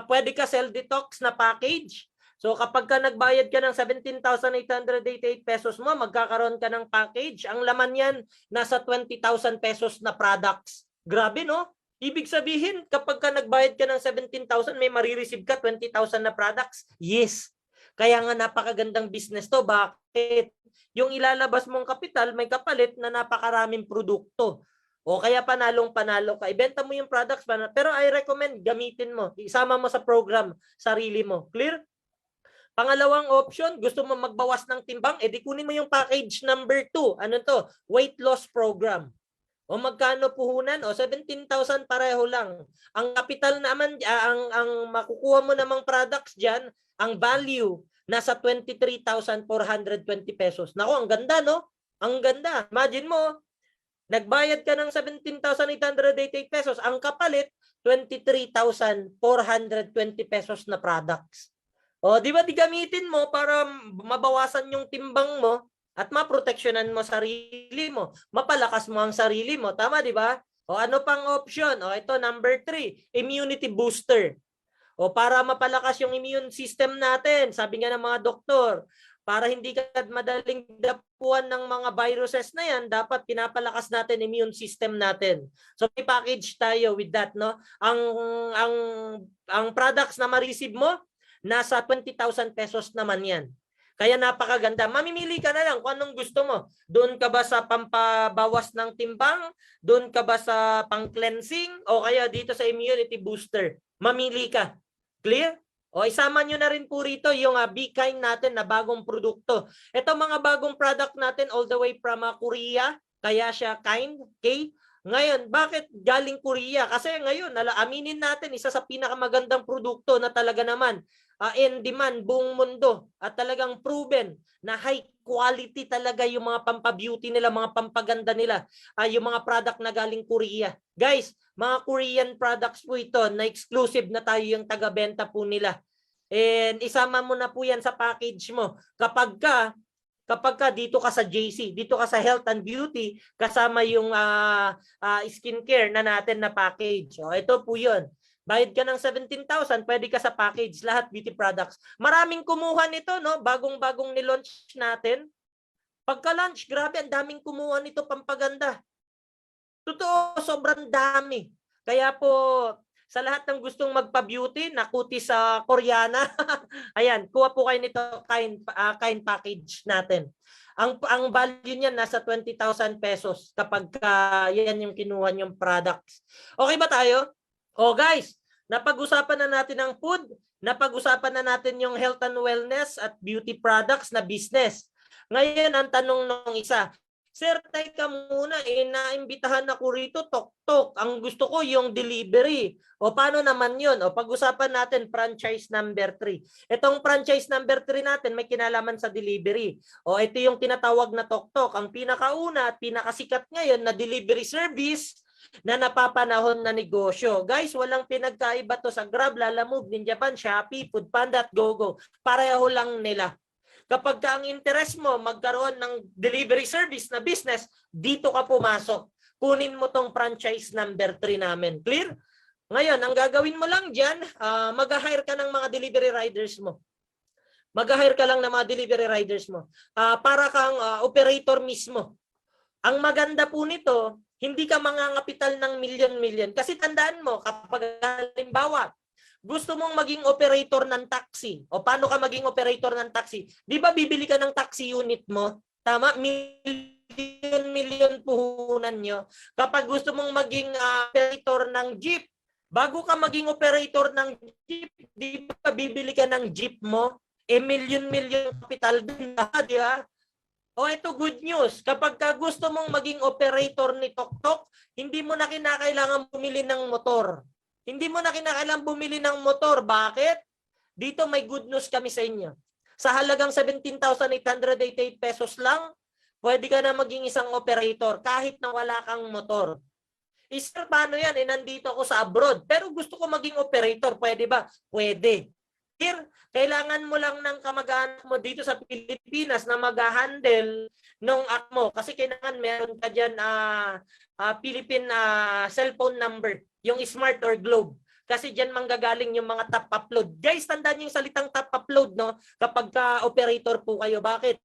pwede ka cell detox na package. So kapag ka nagbayad ka ng 17,888 pesos mo, magkakaroon ka ng package. Ang laman yan, nasa 20,000 pesos na products. Grabe, no? Ibig sabihin, kapag ka nagbayad ka ng 17,000, may marireceive ka 20,000 na products? Yes. Kaya nga napakagandang business to. Bakit? Yung ilalabas mong kapital, may kapalit na napakaraming produkto. O kaya panalo ka. Ibenta mo yung products, pero I recommend gamitin mo. Isama mo sa program, sarili mo. Clear? Pangalawang option, gusto mo magbawas ng timbang, di kunin mo yung package number 2. Ano to? Weight loss program. O magkano puhunan? O 17,000 pareho lang. Ang capital naman, ang makukuha mo namang products dyan, ang value, nasa 23,420 pesos. Nako, ang ganda, no? Ang ganda. Imagine mo, nagbayad ka ng 17,888 pesos. Ang kapalit, 23,420 pesos na products. O, di ba, gamitin mo para mabawasan yung timbang mo at maproteksyonan mo sarili mo. Mapalakas mo ang sarili mo. Tama, di ba? O, ano pang option? O, ito, number 3, immunity booster. O, para mapalakas yung immune system natin. Sabi nga ng mga doktor, para hindi ka madaling dapuan ng mga viruses na yan, dapat pinapalakas natin immune system natin. So, may package tayo with that, no? Ang products na ma-receive mo, nasa 20,000 pesos naman yan. Kaya napakaganda. Mamimili ka na lang kung anong gusto mo. Doon ka ba sa pampabawas ng timbang? Doon ka ba sa pang-cleansing? O kaya dito sa immunity booster? Mamili ka. Clear? O isama nyo na rin po rito yung Be Kind natin na bagong produkto. Ito mga bagong product natin all the way from Korea, kaya siya Kind, K. Ngayon, bakit galing Korea? Kasi ngayon, aminin natin, isa sa pinakamagandang produkto na talaga naman in demand buong mundo at talagang proven na high quality talaga yung mga pampabeauty nila, mga pampaganda nila, yung mga product na galing Korea. Guys, mga Korean products po ito na exclusive na tayo yung taga-benta po nila. And isama mo na po yan sa package mo. Kapag ka dito ka sa JC, dito ka sa Health and Beauty, kasama yung skincare na natin na package. O, ito po yun. Bayad ka ng 17,000, pwede ka sa package, lahat beauty products. Maraming kumuha nito, no? Bagong-bagong nilaunch natin. Pagka-launch, grabe, ang daming kumuha nito pampaganda. Totoo, sobrang dami. Kaya po, sa lahat ng gustong magpa-beauty, nakuti sa Koreana, ayan, kuha po kayo nito, kind package natin. Ang value niyan nasa 20,000 pesos kapag yan yung kinuha niyong products. Okay ba tayo? Oh guys, napag-usapan na natin ang food, napag-usapan na natin yung health and wellness at beauty products na business. Ngayon, ang tanong ng isa, Sir, teka muna, naimbitahan ako rito, tok-tok. Ang gusto ko yung delivery. O paano naman yun? O pag-usapan natin franchise number 3. Itong franchise number 3 natin may kinalaman sa delivery. O ito yung tinatawag na tok-tok. Ang pinakauna at pinakasikat ngayon na delivery service na napapanahon na negosyo. Guys, walang pinagkaiba to sa Grab, Lalamove, Ninjavan, Shopee, Foodpanda at GoGo. Pareho lang nila. Kapag ang interest mo magkaroon ng delivery service na business, dito ka pumasok. Kunin mo tong franchise number 3 namin. Clear? Ngayon, ang gagawin mo lang dyan, mag-hire ka ng mga delivery riders mo. Mag-hire ka lang ng mga delivery riders mo. Para kang operator mismo. Ang maganda po nito, hindi ka mangangapital ng milyon-milyon. Kasi tandaan mo, kapag halimbawa, gusto mong maging operator ng taxi. O paano ka maging operator ng taxi? Di ba bibili ka ng taxi unit mo? Tama? Milyon puhunan nyo. Kapag gusto mong maging operator ng jeep, bago ka maging operator ng jeep, di ba bibili ka ng jeep mo? Milyon kapital din na, di ba? O ito good news. Kapag gusto mong maging operator ni Tok-Tok, hindi mo na kinakailangan bumili ng motor. Hindi mo na kinakailangan bumili ng motor. Bakit? Dito may good news kami sa inyo. Sa halagang 17,888 pesos lang, pwede ka na maging isang operator kahit na wala kang motor. Sir, paano yan? Nandito ako sa abroad. Pero gusto ko maging operator. Pwede ba? Pwede. Here, kailangan mo lang ng kamag-anak mo dito sa Pilipinas na mag-handle nung app mo. Kasi kailangan meron ka dyan Philippine cellphone number. Yung Smart or Globe. Kasi dyan manggagaling yung mga top upload. Guys, tandaan yung salitang top upload, no? Kapag operator po kayo. Bakit?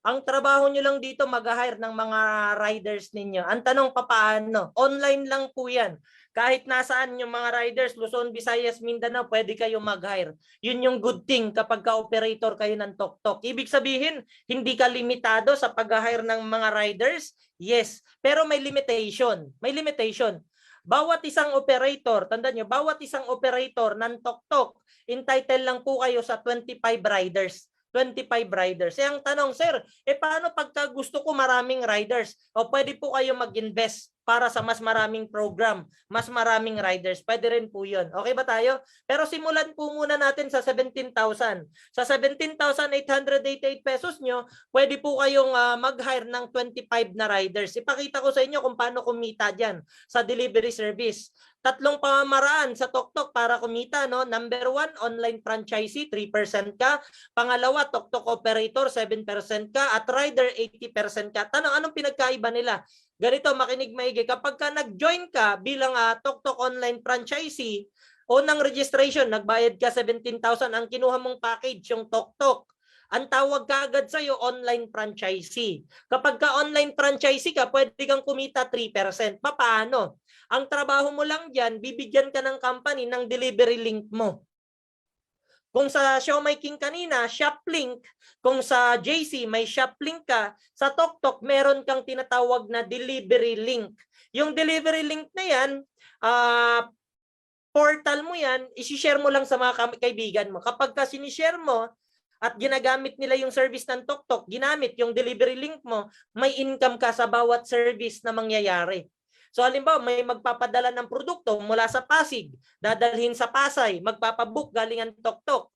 Ang trabaho nyo lang dito mag-hire ng mga riders ninyo. Ang tanong paano? Online lang po yan. Kahit nasaan yung mga riders, Luzon, Visayas, Mindanao, pwede kayo mag-hire. Yun yung good thing kapag ka-operator kayo ng Tok-Tok. Ibig sabihin, hindi ka limitado sa pag-hire ng mga riders? Yes. Pero may limitation. May limitation. Bawat isang operator, tandaan nyo, bawat isang operator ng Tok-Tok, entitled lang po kayo sa 25 riders. 25 riders. Ang tanong, sir, paano pagka gusto ko maraming riders? O pwede po kayo mag-invest para sa mas maraming program, mas maraming riders. Pwede rin po yun. Okay ba tayo? Pero simulan po muna natin sa 17,000. Sa 17,888 pesos nyo, pwede po kayong mag-hire ng 25 na riders. Ipakita ko sa inyo kung paano kumita dyan sa delivery service. Tatlong pamamaraan sa Tok-Tok para kumita, no? Number 1, online franchisee, 3% ka. Pangalawa, Tok-Tok operator, 7% ka. At rider, 80% ka. Tanong, anong pinagkaiba nila? Ganito, makinig maigi. Kapag ka nag-join ka bilang Tok-Tok online franchisee, unang registration, nagbayad ka 17,000. Ang kinuha mong package, yung Tok-Tok. Ang tawag ka agad sa'yo, online franchisee. Kapag ka online franchisee ka, pwede kang kumita 3%. Paano? Ang trabaho mo lang dyan, bibigyan ka ng company ng delivery link mo. Kung sa Siomai King kanina, shop link. Kung sa JC, may shop link ka. Sa Tok-Tok, meron kang tinatawag na delivery link. Yung delivery link na yan, portal mo yan, isi-share mo lang sa mga kaibigan mo. Kapag ka sinishare mo at ginagamit nila yung service ng TokTok, ginamit yung delivery link mo, may income ka sa bawat service na mangyayari. So halimbawa, may magpapadala ng produkto mula sa Pasig, dadalhin sa Pasay, magpapabook galing ang TokTok.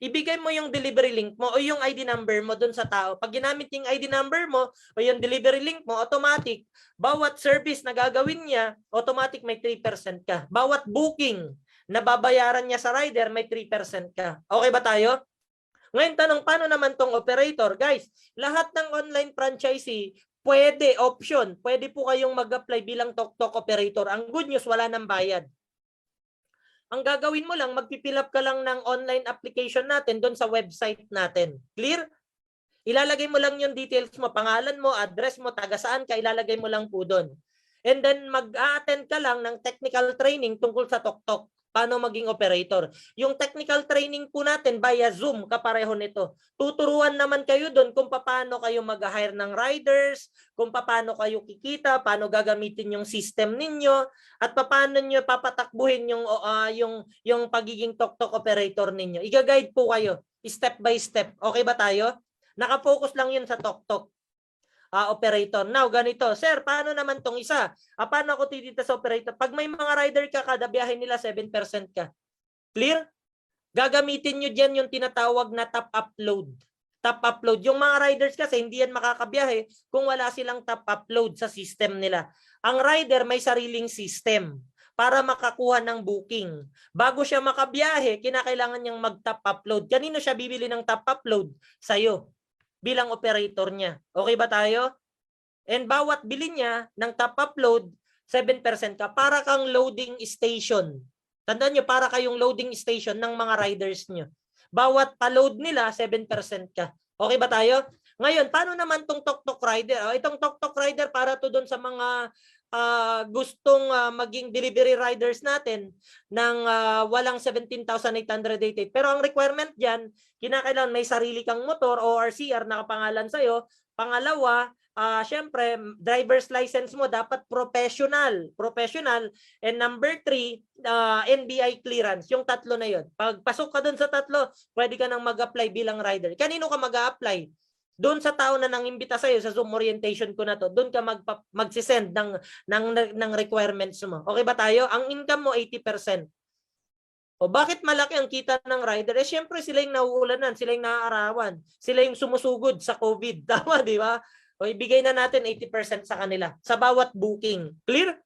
Ibigay mo yung delivery link mo o yung ID number mo dun sa tao. Pag ginamit yung ID number mo o yung delivery link mo, automatic, bawat service na gagawin niya, automatic may 3% ka. Bawat booking na babayaran niya sa rider, may 3% ka. Okay ba tayo? Ngayon tanong, paano naman tong operator? Guys, lahat ng online franchisee, pwede, option, pwede po kayong mag-apply bilang TokTok operator. Ang good news, wala nang bayad. Ang gagawin mo lang, magpipil up ka lang ng online application natin doon sa website natin. Clear? Ilalagay mo lang yung details mo, pangalan mo, address mo, taga saan ka, ilalagay mo lang po doon. And then mag-a-attend ka lang ng technical training tungkol sa TokTok. Paano maging operator. Yung technical training po natin via Zoom, kapareho nito. Tuturuan naman kayo doon kung paano kayo mag-hire ng riders, kung paano kayo kikita, paano gagamitin yung system ninyo, at paano nyo papatakbuhin yung pagiging TokTok operator ninyo. Iga-guide po kayo, step by step. Okay ba tayo? Nakafocus lang yun sa TokTok. Operator. Now, ganito. Sir, paano naman tong isa? Paano ako titita sa operator? Pag may mga rider ka, kada biyahe nila 7% ka. Clear? Gagamitin nyo dyan yung tinatawag na top upload. Top upload. Yung mga riders kasi hindi yan makakabiyahe kung wala silang top upload sa system nila. Ang rider may sariling system para makakuha ng booking. Bago siya makabiyahe, kinakailangan niyang mag-top upload. Kanino siya bibili ng top upload? Sa'yo. Bilang operator niya. Okay ba tayo? And bawat bili niya ng top upload, 7% ka. Para kang loading station. Tandaan nyo, para kayong loading station ng mga riders nyo. Bawat pa-load nila, 7% ka. Okay ba tayo? Ngayon, paano naman tong TokTok rider? Itong TokTok rider para to doon sa mga gustong maging delivery riders natin ng walang 17,888. Pero ang requirement dyan, kinakailangan may sarili kang motor o RCR na kapangalan sa'yo. Pangalawa, syempre, driver's license mo dapat professional. And number 3, NBI clearance. Yung tatlo na yun. Pag pasok ka dun sa tatlo, pwede ka nang mag-apply bilang rider. Kanino ka mag-a-apply? Doon sa tao na nangimbita sa'yo sa Zoom orientation ko na to, doon ka magsisend ng requirements mo. Okay ba tayo? Ang income mo 80%. O bakit malaki ang kita ng rider? Syempre sila yung nauulanan, sila yung naaarawan, sila yung sumusugod sa COVID. Tama, di ba? O ibigay na natin 80% sa kanila sa bawat booking. Clear?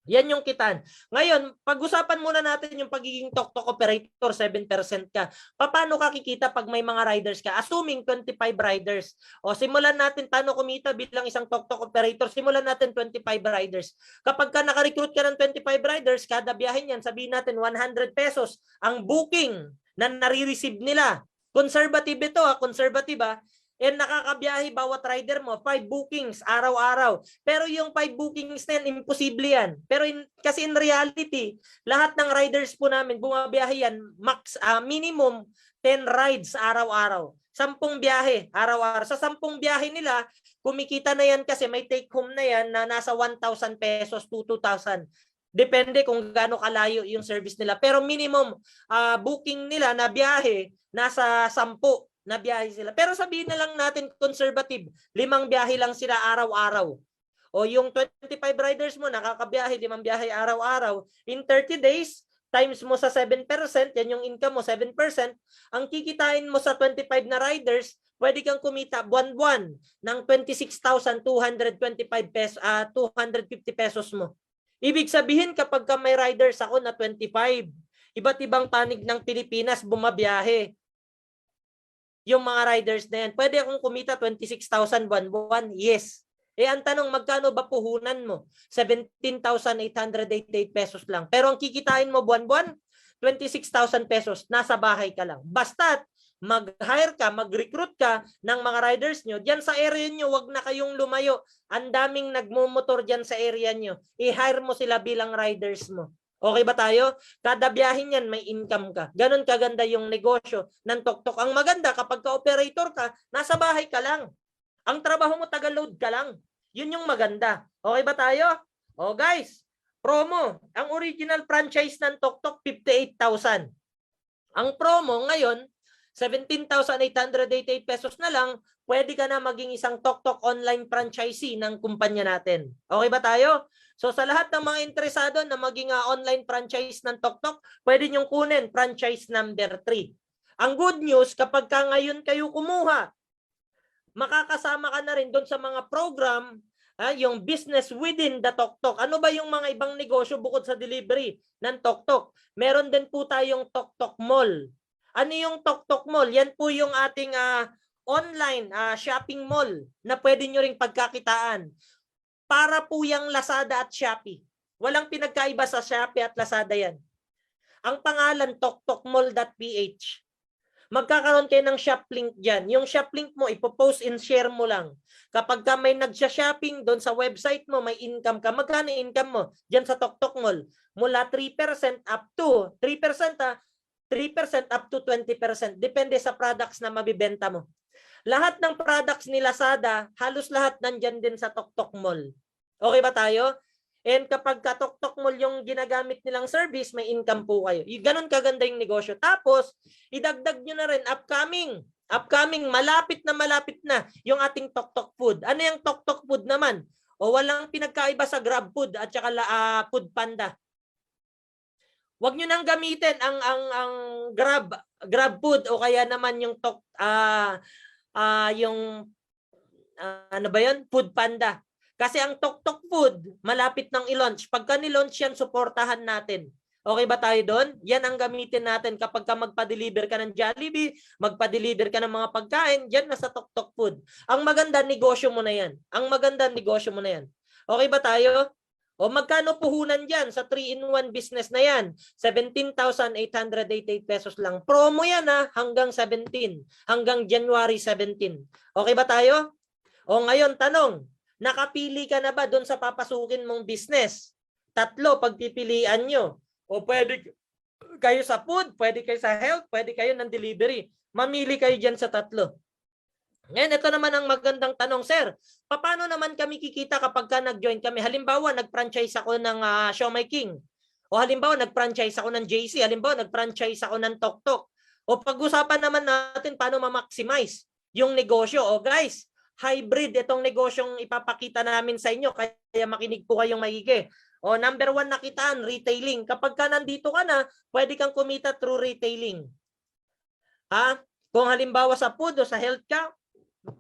Yan yung kitaan. Ngayon, pag-usapan muna natin yung pagiging TokTok operator, 7% ka. Paano ka kikita pag may mga riders ka? Assuming 25 riders. O simulan natin paano kumita bilang isang TokTok operator. Simulan natin 25 riders. Kapag ka naka-recruit ka ng 25 riders, kada biyahe niyan, sabihin natin 100 pesos ang booking na nare-receive nila. Conservative ito, conservative. And nakakabiyahe bawat rider mo, 5 bookings araw-araw. Pero yung 5 bookings na yan, imposible yan. Pero kasi in reality, lahat ng riders po namin, bumabiyahe yan, minimum 10 rides araw-araw. 10 biyahe araw-araw. Sa 10 biyahe nila, kumikita na yan kasi may take home na yan na nasa 1,000 pesos to 2,000. Depende kung gaano kalayo yung service nila. Pero minimum booking nila na biyahe, nasa 10 na biyahe sila. Pero sabihin na lang natin conservative, 5 biyahe lang sila araw-araw. O yung 25 riders mo, nakakabiyahe, 5 biyahe araw-araw. In 30 days, times mo sa 7%, yan yung income mo, 7%, ang kikitain mo sa 25 na riders, pwede kang kumita buwan-buwan ng 26,225 pesos, 250 pesos mo. Ibig sabihin, kapag may riders ako na 25, iba't ibang panig ng Pilipinas bumabiyahe, yung mga riders na yan, pwede akong kumita 26,000 buwan-buwan? Yes. Ang tanong, magkano ba puhunan mo? 17,888 pesos lang. Pero ang kikitain mo buwan-buwan, 26,000 pesos. Nasa bahay ka lang. Basta't mag-hire ka, mag-recruit ka ng mga riders nyo, diyan sa area nyo, wag na kayong lumayo. Ang daming nagmumotor diyan sa area nyo. I-hire mo sila bilang riders mo. Okay ba tayo? Kada biyahe niyan may income ka. Ganon kaganda yung negosyo ng TokTok. Ang maganda kapag ka-operator ka, nasa bahay ka lang. Ang trabaho mo taga-load ka lang. Yun yung maganda. Okay ba tayo? O guys, Promo. Ang original franchise ng TokTok, 58,000. Ang promo ngayon, 17,888 pesos na lang, pwede ka na maging isang TokTok online franchisee ng kumpanya natin. Okay ba tayo? So sa lahat ng mga interesado na maging online franchise ng TokTok, pwede niyong kunin franchise number 3. Ang good news, kapag ka ngayon kayo kumuha, makakasama ka na rin doon sa mga program, yung business within the TokTok. Ano ba yung mga ibang negosyo bukod sa delivery ng TokTok? Meron din po tayong TokTok Mall. Ano yung TokTok Mall? Yan po yung ating online shopping mall na pwede nyo ring pagkakitaan. Para po yung Lazada at Shopee. Walang pinagkaiba sa Shopee at Lazada yan. Ang pangalan, toktokmall.ph. Magkakaroon kayo ng shop link dyan. Yung shop link mo, ipopost and share mo lang. Kapag ka may nagsha-shopping doon sa website mo, may income ka. Magkano income mo? Dyan sa TokTok Mall. Mula 3% up to 3% up to 20%. Depende sa products na mabibenta mo. Lahat ng products ni Lazada, halos lahat nandyan din sa TokTok Mall. Okay ba tayo? And kapag ka TokTok Mall yung ginagamit nilang service, may income po kayo. Ganon kaganda yung negosyo. Tapos, idagdag nyo na rin, upcoming, malapit na yung ating TokTok Food. Ano yung TokTok Food naman? O walang pinagkaiba sa Grab Food at saka Food Panda. Huwag nyo nang gamitin ang Grab Food o kaya naman yung ano ba yun? Food Panda. Kasi ang TokTok Food, malapit nang i-launch. Pagka ni-launch yan, suportahan natin. Okay ba tayo doon? Yan ang gamitin natin kapag ka magpa-deliver ka ng Jollibee, magpa-deliver ka ng mga pagkain, dyan na sa TokTok Food. Ang maganda, negosyo mo na yan. Okay ba tayo? O magkano puhunan dyan sa 3-in-1 business na yan? 17,888 pesos lang. Promo yan hanggang 17. Hanggang January 17. Okay ba tayo? O ngayon, tanong. Nakapili ka na ba doon sa papasukin mong business? 3 pagpipilian nyo. O pwede kayo sa food, pwede kayo sa health, pwede kayo ng delivery. Mamili kayo dyan sa 3. Ngayon, ito naman ang magandang tanong, sir. Paano naman kami kikita kapag ka nag-join kami? Halimbawa, nag-franchise ako ng Siomai King. O halimbawa, nag-franchise ako ng JC. Halimbawa, nag-franchise ako ng TokTok. O pag-usapan naman natin paano ma-maximize yung negosyo. O guys, hybrid itong negosyong ipapakita namin sa inyo, kaya makinig po kayong maigi. O number 1 nakitaan, retailing. Kapag ka nandito ka na, pwede kang kumita through retailing. Kung halimbawa sa food o sa health ka,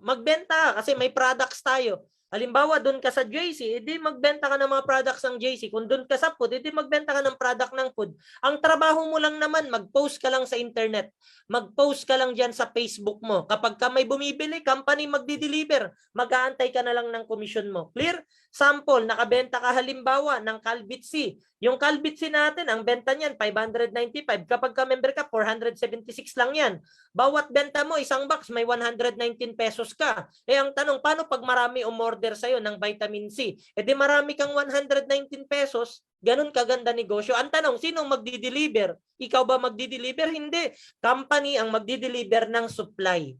magbenta ka kasi may products tayo. Halimbawa, doon ka sa JC, edi magbenta ka ng mga products ng JC. Kung doon ka sa food, edi magbenta ka ng product ng food. Ang trabaho mo lang naman, mag-post ka lang sa internet. Mag-post ka lang dyan sa Facebook mo. Kapag ka may bumibili, company magdi-deliver. Mag-aantay ka na lang ng commission mo. Clear? Sample, nakabenta ka halimbawa ng Calbit-C. Yung Calbit-C natin, ang benta niyan, 595. Kapag ka member ka, 476 lang yan. Bawat benta mo, isang box, may 119 pesos ka. Ang tanong, paano pag marami umorder sa'yo ng vitamin C? Di marami kang 119 pesos, ganun kaganda negosyo. Ang tanong, sino magdi-deliver? Ikaw ba magdi-deliver? Hindi. Company ang magdi-deliver ng supply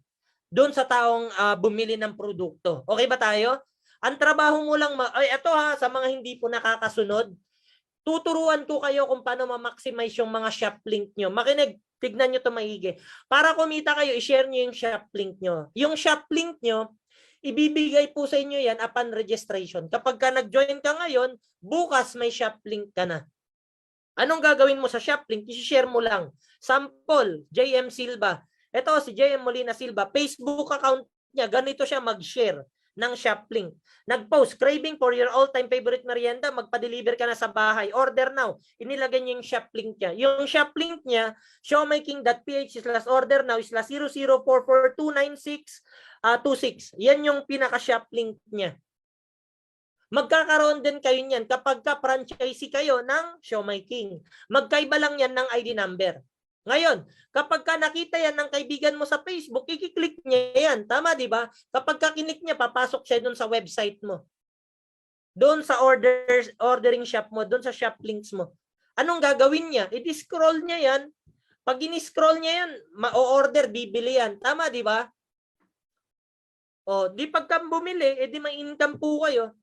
doon sa taong bumili ng produkto. Okay ba tayo? Ang trabaho mo lang, ito sa mga hindi po nakakasunod, tuturuan ko kayo kung paano ma-maximize yung mga shop link nyo. Makinig, tignan nyo ito maigi. Para kumita kayo, i-share nyo yung shop link nyo. Yung shop link nyo, ibibigay po sa inyo yan upon registration. Kapag ka nag-join ka ngayon, bukas may shop link ka na. Anong gagawin mo sa shop link? I-share mo lang. Sample, JM Silva. Ito si JM Molina Silva. Facebook account niya, ganito siya mag-share ng shop link. Nag-post, craving for your all-time favorite merienda, magpa-deliver ka na sa bahay. Order now. Inilagay niya yung shop link niya. Yung shop link niya, siomaiking.ph/order now is 0044296296. Yan yung pinaka-shop link niya. Magkakaroon din kayo niyan kapag ka-franchisee kayo ng Siomai King. Magkaiba lang yan ng ID number. Ngayon, kapag ka nakita yan ng kaibigan mo sa Facebook, i-click niya yan. Tama, di ba? Kapag ka kinik niya, papasok siya doon sa website mo. Doon sa ordering shop mo, doon sa shop links mo. Anong gagawin niya? I-scroll niya yan. Pag in-scroll niya yan, ma-order, bibili yan. Tama, di ba? O, di pagka bumili, edi may income po kayo.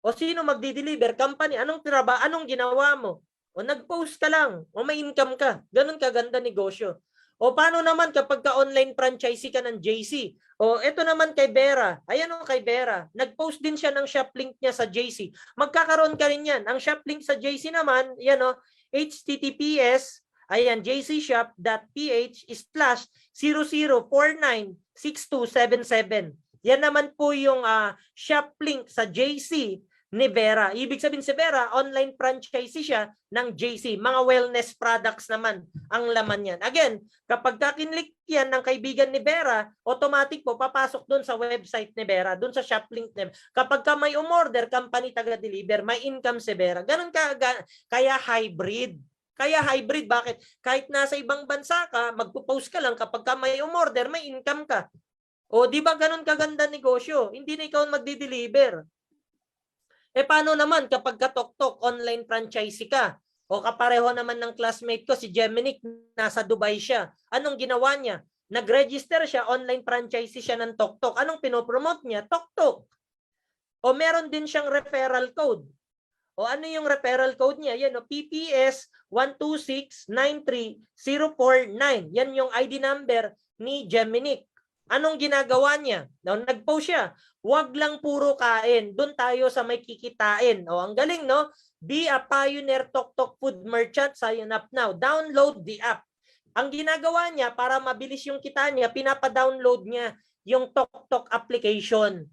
O sino magdi-deliver? Company. Anong ginawa mo? O nag-post ka lang. O may income ka. Ganun kaganda negosyo. O paano naman kapag ka-online franchisee ka ng JC? O eto naman kay Vera. Ayan o kay Vera. Nag-post din siya ng shop link niya sa JC. Magkakaroon ka rin yan. Ang shop link sa JC naman, yan o, https, ayan, jcshop.ph/00496277. Yan naman po yung shop link sa JC ni Vera. Ibig sabihin si Vera, online franchisee siya ng JC. Mga wellness products naman ang laman yan. Again, kapag kinlik yan ng kaibigan ni Vera, automatic po papasok doon sa website ni Vera, doon sa shop link niya. Kapag ka may umorder, company taga-deliver, may income si Vera. Ganun kaya hybrid. Kaya hybrid, bakit? Kahit nasa ibang bansa ka, magpo-post ka lang, kapag ka may umorder, may income ka. O di ba ganun kaganda negosyo? Hindi na ikaw magdi-deliver. Paano naman kapag katok-tok online franchisee ka? O kapareho naman ng classmate ko, si Geminic, nasa Dubai siya. Anong ginawa niya? Nag-register siya, online franchisee siya ng Tok-Tok. Anong pinopromote niya? Tok-Tok. O meron din siyang referral code. O ano yung referral code niya? Yan o, PPS 126-93049. Yan yung ID number ni Geminic. Anong ginagawa niya? Nag-post siya. Huwag lang puro kain. Doon tayo sa may kikitain. O, ang galing, no? Be a pioneer Tok-Tok food merchant. Sign up now. Download the app. Ang ginagawa niya, para mabilis yung kita niya, pinapa-download niya yung Tok-Tok application.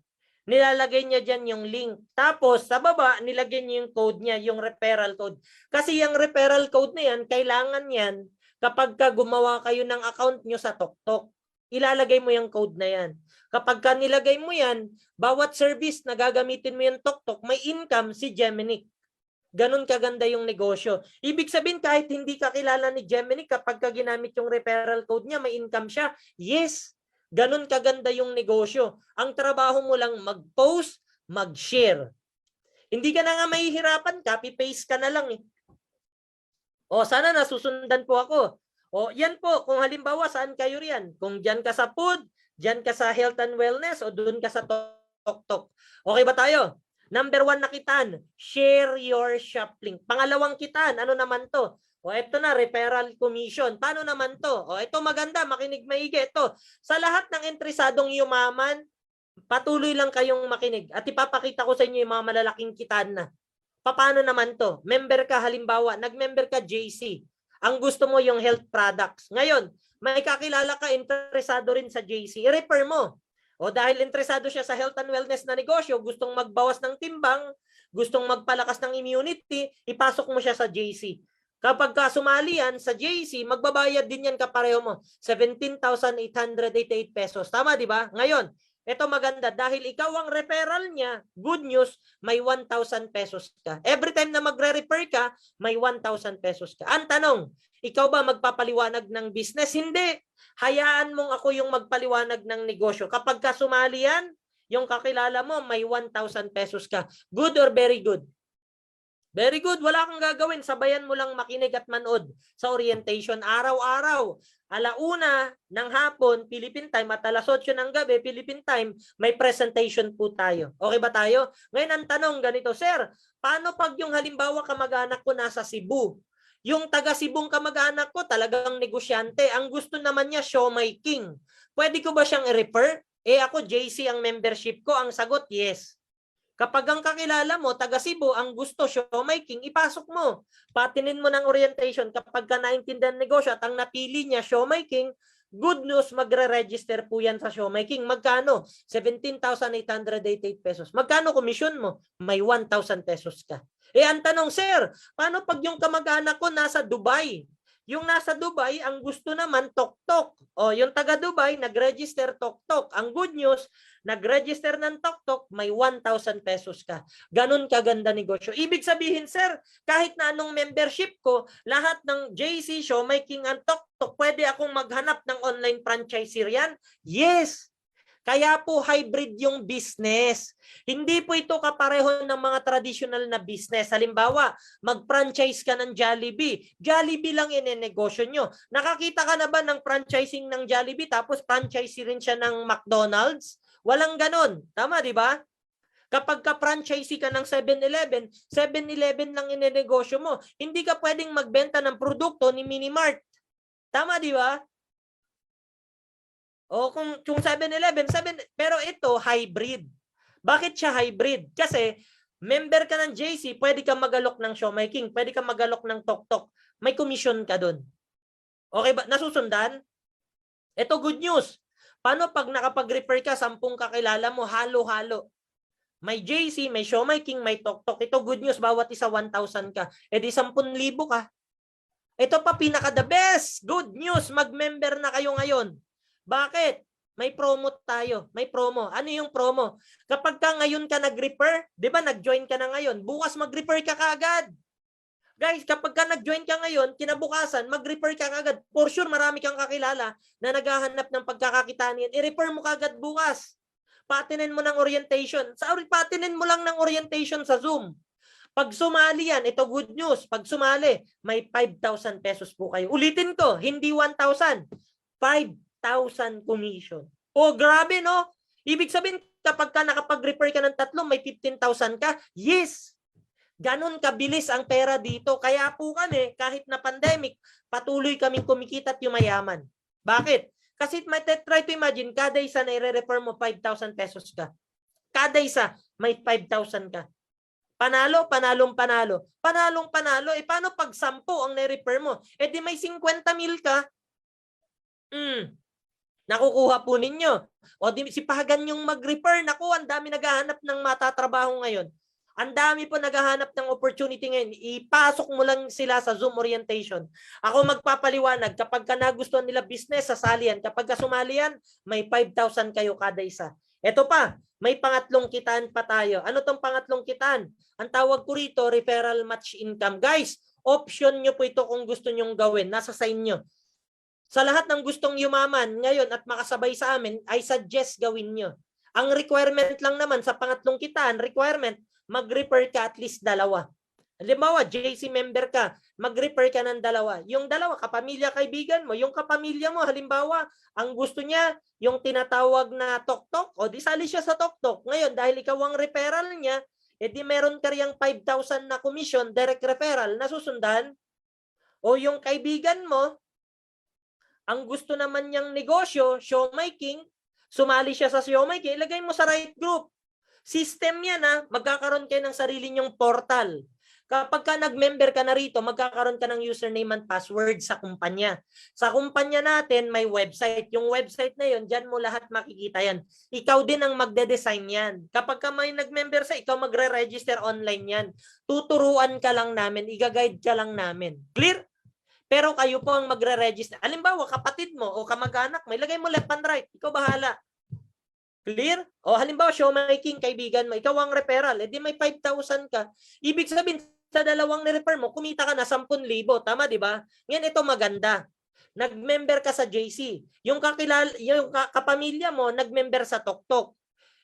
Nilalagay niya dyan yung link. Tapos, sa baba, nilagay niya yung code niya, yung referral code. Kasi yung referral code na yan, kailangan yan kapag gumawa kayo ng account nyo sa Tok-Tok. Ilalagay mo yung code na yan. Kapag nilagay mo yan, bawat service na gagamitin mo yung Tok-Tok, may income si Geminic. Ganun kaganda yung negosyo. Ibig sabihin, kahit hindi ka kilala ni Geminic, kapag ginamit yung referral code niya, may income siya. Yes, ganun kaganda yung negosyo. Ang trabaho mo lang mag-post, mag-share. Hindi ka na nga mahihirapan, copy-paste ka na lang eh. O, sana nasusundan po ako. O, yan po, kung halimbawa, saan kayo riyan? Kung dyan ka sa food, dyan ka sa health and wellness, o dun ka sa Tok-Tok. Okay ba tayo? Number 1 na kitaan, share your shop link. Pangalawang kitaan, ano naman to? O, eto na, referral commission. Paano naman to? O, ito maganda, makinig maigi. Ito, sa lahat ng interesadong yumaman, patuloy lang kayong makinig. At ipapakita ko sa inyo yung mga malalaking kitaan na. Paano naman to? Member ka, halimbawa, nag-member ka JC. Ang gusto mo yung health products. Ngayon, may kakilala ka, interesado rin sa JC, i-refer mo. O dahil interesado siya sa health and wellness na negosyo, gustong magbawas ng timbang, gustong magpalakas ng immunity, ipasok mo siya sa JC. Kapag sumali yan sa JC, magbabayad din yan kapareho mo, 17,888 pesos. Tama, di ba? Ngayon, ito maganda, dahil ikaw ang referral niya, good news, may 1,000 pesos ka. Every time na magre-refer ka, may 1,000 pesos ka. Ang tanong, ikaw ba magpapaliwanag ng business? Hindi. Hayaan mong ako yung magpaliwanag ng negosyo. Kapag sumali yan, yung kakilala mo, may 1,000 pesos ka. Good or very good? Very good. Wala kang gagawin. Sabayan mo lang makinig at manood sa orientation araw-araw. 1:00 ng hapon, Philippine time, at 8:00 ng gabi, Philippine time, may presentation po tayo. Okay ba tayo? Ngayon ang tanong ganito, Sir, paano pag yung halimbawa kamag-anak ko nasa Cebu? Yung taga Cebong kamag-anak ko talagang negosyante. Ang gusto naman niya, Siomai King. Pwede ko ba siyang i-refer? Ako, JC ang membership ko. Ang sagot, yes. Kapag ang kakilala mo, taga Cebu, ang gusto, Siomai King, ipasok mo. Patinin mo ng orientation. Kapag ka naintindihan ng negosyo at ang napili niya, Siomai King, good news, magre-register po yan sa Siomai King. Magkano? 17,888 pesos. Magkano komisyon mo? May 1,000 pesos ka. Ang tanong, Sir, paano pag yung kamag-anak ko nasa Dubai? Yung nasa Dubai, ang gusto naman Tok-Tok. O, yung taga Dubai, nag-register Tok-Tok. Ang good news, nag-register ng Tok-Tok, may 1,000 pesos ka. Ganun kaganda negosyo. Ibig sabihin, Sir, kahit na anong membership ko, lahat ng JC, Siomai King, ang Tok-Tok, pwede akong maghanap ng online franchisee riyan? Yes! Kaya po hybrid yung business. Hindi po ito kapareho ng mga traditional na business. Halimbawa, mag-franchise ka ng Jollibee. Jollibee lang inenegosyo nyo. Nakakita ka na ba ng franchising ng Jollibee tapos franchisee rin siya ng McDonald's? Walang ganon. Tama, di ba? Kapag ka-franchisee ka ng 7-Eleven, 7-Eleven lang inenegosyo mo. Hindi ka pwedeng magbenta ng produkto ni Minimart. Tama, di ba? O kung 7-Eleven, pero ito, hybrid. Bakit siya hybrid? Kasi member ka ng JC, pwede ka magalok ng Siomai King, pwede ka magalok ng Tok-Tok. May commission ka dun. Okay ba? Nasusundan? Ito good news. Paano pag nakapag-refer ka, 10 kakilala mo, halo-halo? May JC, may Siomai King, may Tok-Tok. Ito good news, bawat isa 1,000 ka. E di 10,000 ka. Ito pa pinaka the best. Good news, mag-member na kayo ngayon. Bakit? May promo tayo. May promo. Ano yung promo? Kapag ka ngayon ka nag-refer, di ba nag-join ka na ngayon, bukas mag-refer ka kaagad. Guys, kapag ka nag-join ka ngayon, kinabukasan, mag-refer ka kaagad. For sure, marami kang kakilala na naghahanap ng pagkakakitaan yan. I-refer mo kaagad bukas. Patinin mo ng orientation. Patinin mo lang ng orientation sa Zoom. Pag sumali yan, ito good news. Pag sumali, may 5,000 pesos po kayo. Ulitin ko, hindi 1,000. 5,000 commission. Oh, grabe no? Ibig sabihin, kapag ka nakapag-refer ka ng 3, may 15,000 ka. Yes! Ganon kabilis ang pera dito. Kaya po kami, kahit na pandemic, patuloy kaming kumikita at yumayaman. Bakit? Kasi try to imagine, kada isa na i-refer mo 5,000 pesos ka. Kada isa, may 5,000 ka. Panalo, panalong panalo. Panalong panalo, paano pag 10 ang na-refer mo? Di may 50,000 ka. Nakukuha po ninyo. O di sipagan yung mag-refer. Naku, ang dami naghahanap ng matatrabaho ngayon. Ang dami po naghahanap ng opportunity ngayon. Ipasok mo lang sila sa Zoom orientation. Ako magpapaliwanag. Kapag ka nagustuhan nila business, sasalian. Kapag ka sumalian, may 5,000 kayo kada isa. Ito pa, may pangatlong kitaan pa tayo. Ano tong pangatlong kitaan? Ang tawag ko rito, referral match income. Guys, option nyo po ito kung gusto nyong gawin. Nasa sa inyo. Sa lahat ng gustong yumaman ngayon at makasabay sa amin, I suggest gawin nyo. Ang requirement lang naman sa pangatlong kitaan, requirement, mag-refer ka at least 2. Halimbawa, JC member ka, mag-refer ka ng 2. Yung 2, kapamilya, kaibigan mo. Yung kapamilya mo, halimbawa, ang gusto niya, yung tinatawag na Tok-Tok, o di sali siya sa Tok-Tok. Ngayon, dahil ikaw ang referral niya, di meron ka riyang 5,000 na commission, direct referral, nasusundan. O yung kaibigan mo, ang gusto naman niyang negosyo, Siomai King, sumali siya sa Siomai King, ilagay mo sa right group. System yan ha, magkakaroon kayo ng sarili nyong portal. Kapag ka nag-member ka na rito, magkakaroon ka ng username and password sa kumpanya. Sa kumpanya natin, may website. Yung website na yun, dyan mo lahat makikita yan. Ikaw din ang magde-design yan. Kapag ka may nag-member sa, ikaw magre-register online yan. Tuturuan ka lang namin, i-guide ka lang namin. Clear? Pero kayo po ang magre-register. Halimbawa, kapatid mo o kamag-anak, may lagay mo left and right. Ikaw bahala. Clear? O halimbawa, Siomai King, kaibigan mo, ikaw ang referral, di may 5,000 ka. Ibig sabihin, sa 2 ni-refer mo, kumita ka na 10,000. Tama, di ba? Ngayon, ito maganda. Nag-member ka sa JC. Yung kapamilya mo, nag-member sa Tok-Tok.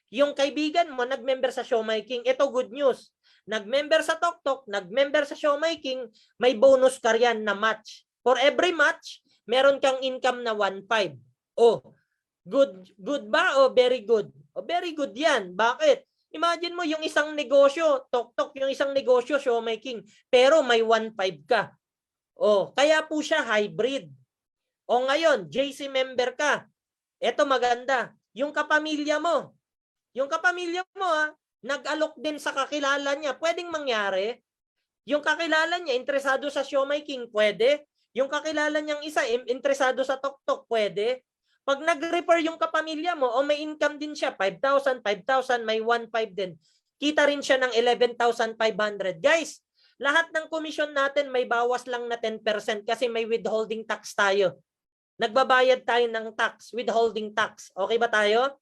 Yung kaibigan mo, nag-member sa Siomai King. Ito good news. Nag-member sa Tok-Tok, nag-member sa Siomai King, may bonus ka riyan na match. For every match, meron kang income na 1,500. Oh, good ba o very good? O very good yan. Bakit? Imagine mo yung isang negosyo, Tok-Tok, yung isang negosyo, Siomai King, pero may 1,500 ka. O, kaya po siya hybrid. O ngayon, JC member ka. Eto maganda. Yung kapamilya mo nag-alok din sa kakilala niya. Pwedeng mangyari. Yung kakilala niya, interesado sa Siomai King, pwede. Yung kakilala niyang isa, interesado sa Tok-Tok, pwede. Pag nag-refer yung kapamilya mo, o may income din siya, 5,000, may 1,500 din. Kita rin siya ng 11,500. Guys, lahat ng commission natin may bawas lang na 10% kasi may withholding tax tayo. Nagbabayad tayo ng tax, withholding tax. Okay ba tayo?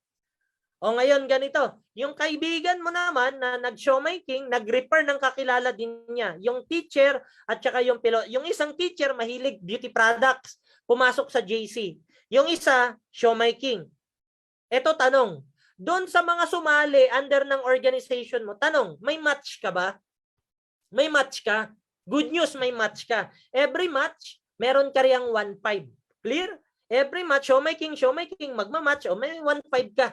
O ngayon ganito, yung kaibigan mo naman na nag-Siomai King, nag-refer ng kakilala din niya. Yung teacher at saka yung pilot. Yung isang teacher mahilig beauty products, pumasok sa JC. Yung isa, Siomai King. Ito tanong, doon sa mga sumali under ng organization mo, tanong, may match ka ba? May match ka? Good news, may match ka. Every match, meron ka riyang 1,500. Clear? Every match, Siomai King, magmamatch, o may 1,500 ka.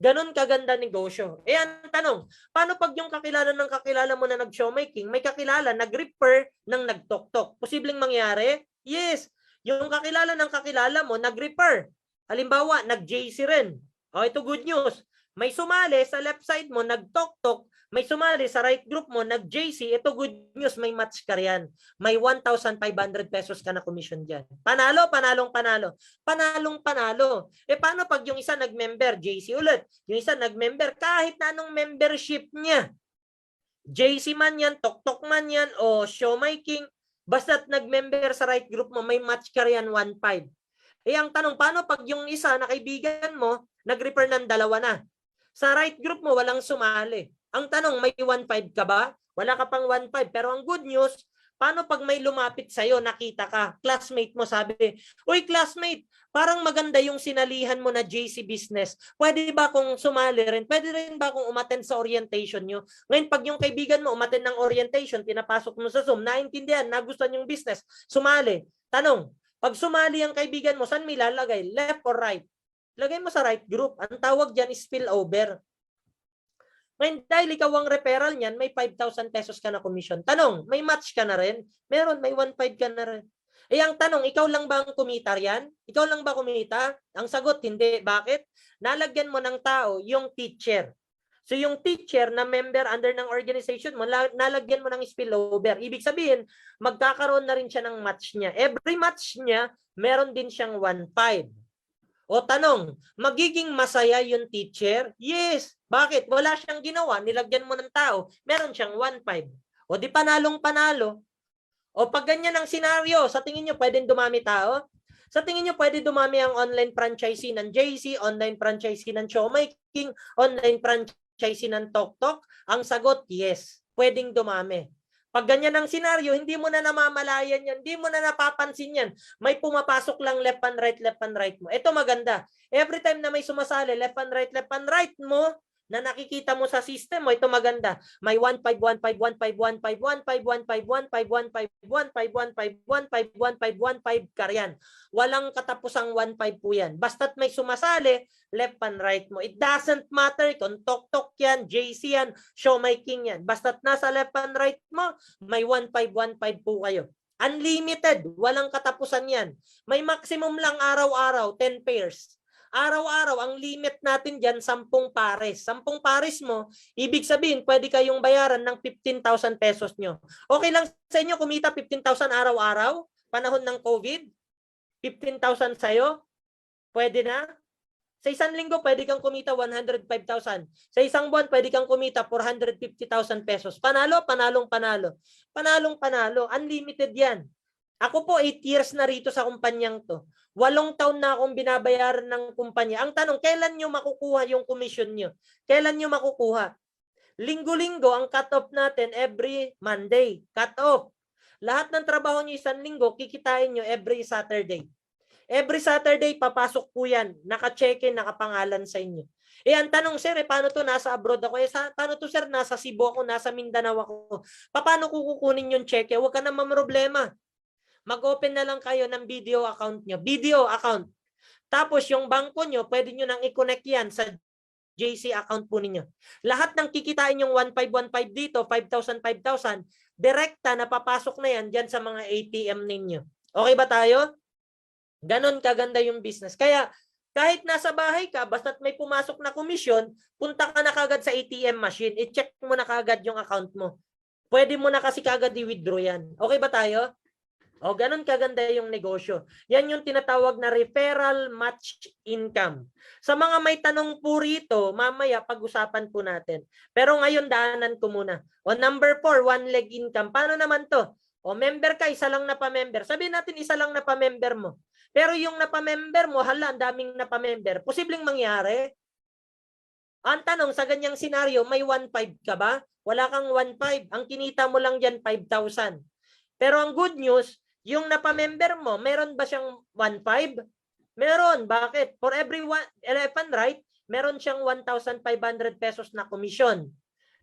Ganon kaganda negosyo. Eh, ang tanong, paano pag yung kakilala ng kakilala mo na nag-showmaking, may kakilala, nag-refer ng nag-tok-tok? Posibleng mangyari? Yes. Yung kakilala ng kakilala mo, nag-refer. Halimbawa, nag-JC rin. O, ito good news. May sumali sa left side mo, nag-tok-tok. May sumali sa right group mo, nag-JC. Ito good news, may match ka riyan. May 1,500 pesos ka na commission dyan. Panalo, panalong panalo. Panalong panalo. Eh, paano pag yung isa nag-member, JC ulit. Yung isa nag-member, kahit na anong membership niya. JC man yan, tok-tok man yan, o showmaking. Basta't nag-member sa right group mo, may match ka riyan 1,500. Eh, ang tanong, paano pag yung isa na kaibigan mo, nag-refer ng dalawa na? Sa right group mo, walang sumali. Ang tanong, may 1,500 ka ba? Wala ka pang 1,500. Pero ang good news, paano pag may lumapit sa'yo, nakita ka, classmate mo sabi, uy classmate, parang maganda yung sinalihan mo na JC Business. Pwede ba kung sumali rin? Pwede rin ba kung umattend sa orientation nyo? Ngayon, pag yung kaibigan mo umattend ng orientation, pinapasok mo sa Zoom, naintindihan, nagustuhan yung business, sumali. Tanong, pag sumali ang kaibigan mo, saan may lalagay? Left or right? Lagay mo sa right group. Ang tawag dyan is spillover. Ngayon, dahil ikaw ang referral niyan, may 5,000 pesos ka na commission. Tanong, may match ka na rin? Meron, may 1,500 ka na rin. Eh, ang tanong, ikaw lang ba ang kumita riyan? Ikaw lang ba kumita? Ang sagot, hindi. Bakit? Nalagyan mo ng tao yung teacher. So, yung teacher na member under ng organization mo, nalagyan mo ng spillover. Ibig sabihin, magkakaroon na rin siya ng match niya. Every match niya, meron din siyang 1,500. O tanong, magiging masaya yung teacher? Yes. Bakit? Wala siyang ginawa, nilagyan mo ng tao, meron siyang 1,500. O di panalong-panalo. O pag ganyan ang senaryo, sa tingin nyo pwedeng dumami tao? Sa tingin nyo pwede dumami ang online franchisee ng JC, online franchisee ng showmaking, online franchisee ng tok-tok? Ang sagot, yes. Pwedeng dumami. Pag ganyan ang senaryo, hindi mo na namamalayan yan, hindi mo na napapansin yan. May pumapasok lang left and right mo. Ito maganda. Every time na may sumasali, left and right mo, na nakikita mo sa system mo, ito maganda. May 1,500, 1,500, 1,500, 1,500, 1,500, 1,500, 1,500, 1,500, 1,500, 1,500 karyan. Walang katapusang 1,500 po yan. Basta't may sumasali, left and right mo. It doesn't matter kung tok-tok yan, JC yan, showmaking yan. Basta't nasa left and right mo, may 1,500, 1,500 po kayo. Unlimited, walang katapusan yan. May maximum lang araw-araw, 10 pairs. Araw-araw, ang limit natin dyan, 10 pares. 10 pares mo, ibig sabihin, pwede kayong bayaran ng 15,000 pesos nyo. Okay lang sa inyo kumita 15,000 araw-araw? Panahon ng COVID? 15,000 sa'yo? Pwede na? Sa isang linggo, pwede kang kumita 105,000. Sa isang buwan, pwede kang kumita 450,000 pesos. Panalo, panalong panalo. Panalong panalo. Unlimited yan. Ako po, 8 years na rito sa kumpanyang to. 8 taon na akong binabayaran ng kumpanya. Ang tanong, kailan nyo makukuha yung commission nyo? Kailan nyo makukuha? Linggo-linggo, ang cut-off natin every Monday. Cut-off. Lahat ng trabaho nyo isang linggo, kikitain nyo every Saturday. Every Saturday, papasok po yan. Naka-check-in, nakapangalan sa inyo. Eh, ang tanong, sir, paano to? Nasa abroad ako. Paano to, sir? Nasa Cebu ako, nasa Mindanao ako. Paano kukunin yung check? Huwag ka na problema. Mag-open na lang kayo ng video account nyo. Video account. Tapos yung bangko nyo, pwede nyo nang i-connect yan sa JC account po ninyo. Lahat ng kikitain yung 1,515 dito, 5,000, 5,000, direkta na papasok na yan dyan sa mga ATM ninyo. Okay ba tayo? Ganon kaganda yung business. Kaya kahit nasa bahay ka, basta't may pumasok na komisyon, punta ka na kagad sa ATM machine, i-check mo na kagad yung account mo. Pwede mo na kasi kagad i-withdraw yan. Okay ba tayo? O, ganun kaganda yung negosyo. Yan yung tinatawag na referral match income. Sa mga may tanong po rito, mamaya pag-usapan po natin. Pero ngayon, daanan ko muna. O, number 4, one leg income. Paano naman to? O, member ka, isa lang na pa-member. Sabihin natin, isa lang na pa-member mo. Pero yung napamember mo, hala, ang daming napamember. Posibleng mangyari. Ang tanong, sa ganyang senaryo, may 1,500 ka ba? Wala kang 1,500. Ang kinita mo lang dyan, 5,000. Pero ang good news, yung napamember mo, meron ba siyang 1,500? Meron. Bakit? For every left and right, meron siyang 1,500 pesos na commission.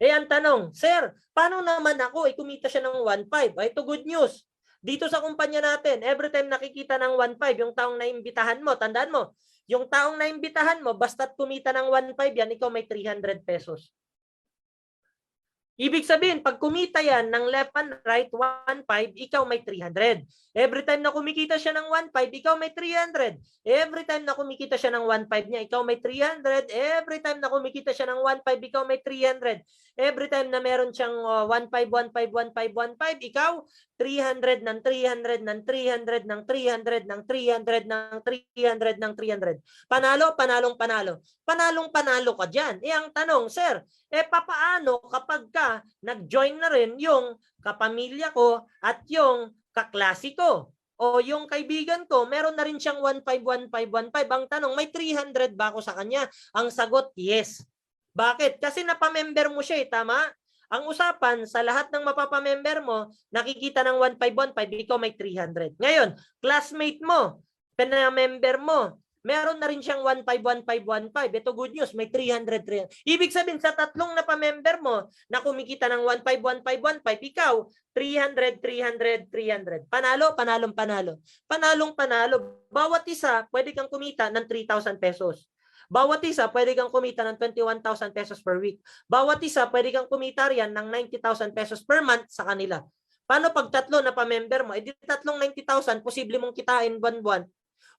Eh, ang tanong, sir, paano naman ako? Kumita siya ng 1,500. Ito good news. Dito sa kumpanya natin, every time nakikita ng 1,500, yung taong naimbitahan mo, tandaan mo, Yung taong naimbitahan mo, basta't kumita ng 1.5 yan, ikaw may 300 pesos. Ibig sabihin, pag kumita yan ng left and right, 1.5, ikaw may 300. Every time na kumikita siya ng 1.5, ikaw may 300. Every time na kumikita siya ng 1.5 niya, ikaw may 300. Every time na kumikita siya ng 1.5, ikaw may 300. Every time na meron siyang 1.5, 1.5, 1.5, 1.5, ikaw 300 ng 300 ng 300 ng 300 ng 300 ng 300 ng 300. Panalo, panalong panalo. Panalong panalo ka dyan. Ang tanong, sir, papaano kapag ka nag-join na rin yung kapamilya ko at yung kaklase ko o yung kaibigan ko, meron na rin siyang 1.5, 1.5, 1.5. Ang tanong, may 300 ba ako sa kanya? Ang sagot, yes. Bakit? Kasi napamember mo siya, tama? Ang usapan, sa lahat ng mapapamember mo, nakikita ng 1.5, 1.5, ikaw may 300. Ngayon, classmate mo, pinamember mo, meron na rin siyang 1.5, 1.5, 1.5. Ito good news, may 300, 300. Ibig sabihin, sa tatlong napamember mo na kumikita ng 1.5, 1.5, 1.5, ikaw, 300, 300, 300. Panalo, panalong panalo. Panalong panalo. Bawat isa, pwede kang kumita ng 3,000 pesos. Bawat isa, pwede kang kumita ng 21,000 pesos per week. Bawat isa, pwede kang kumita riyan ng 90,000 pesos per month sa kanila. Paano pag tatlo na pa-member mo? Di tatlong 90,000, posible mong kitain buwan-buwan.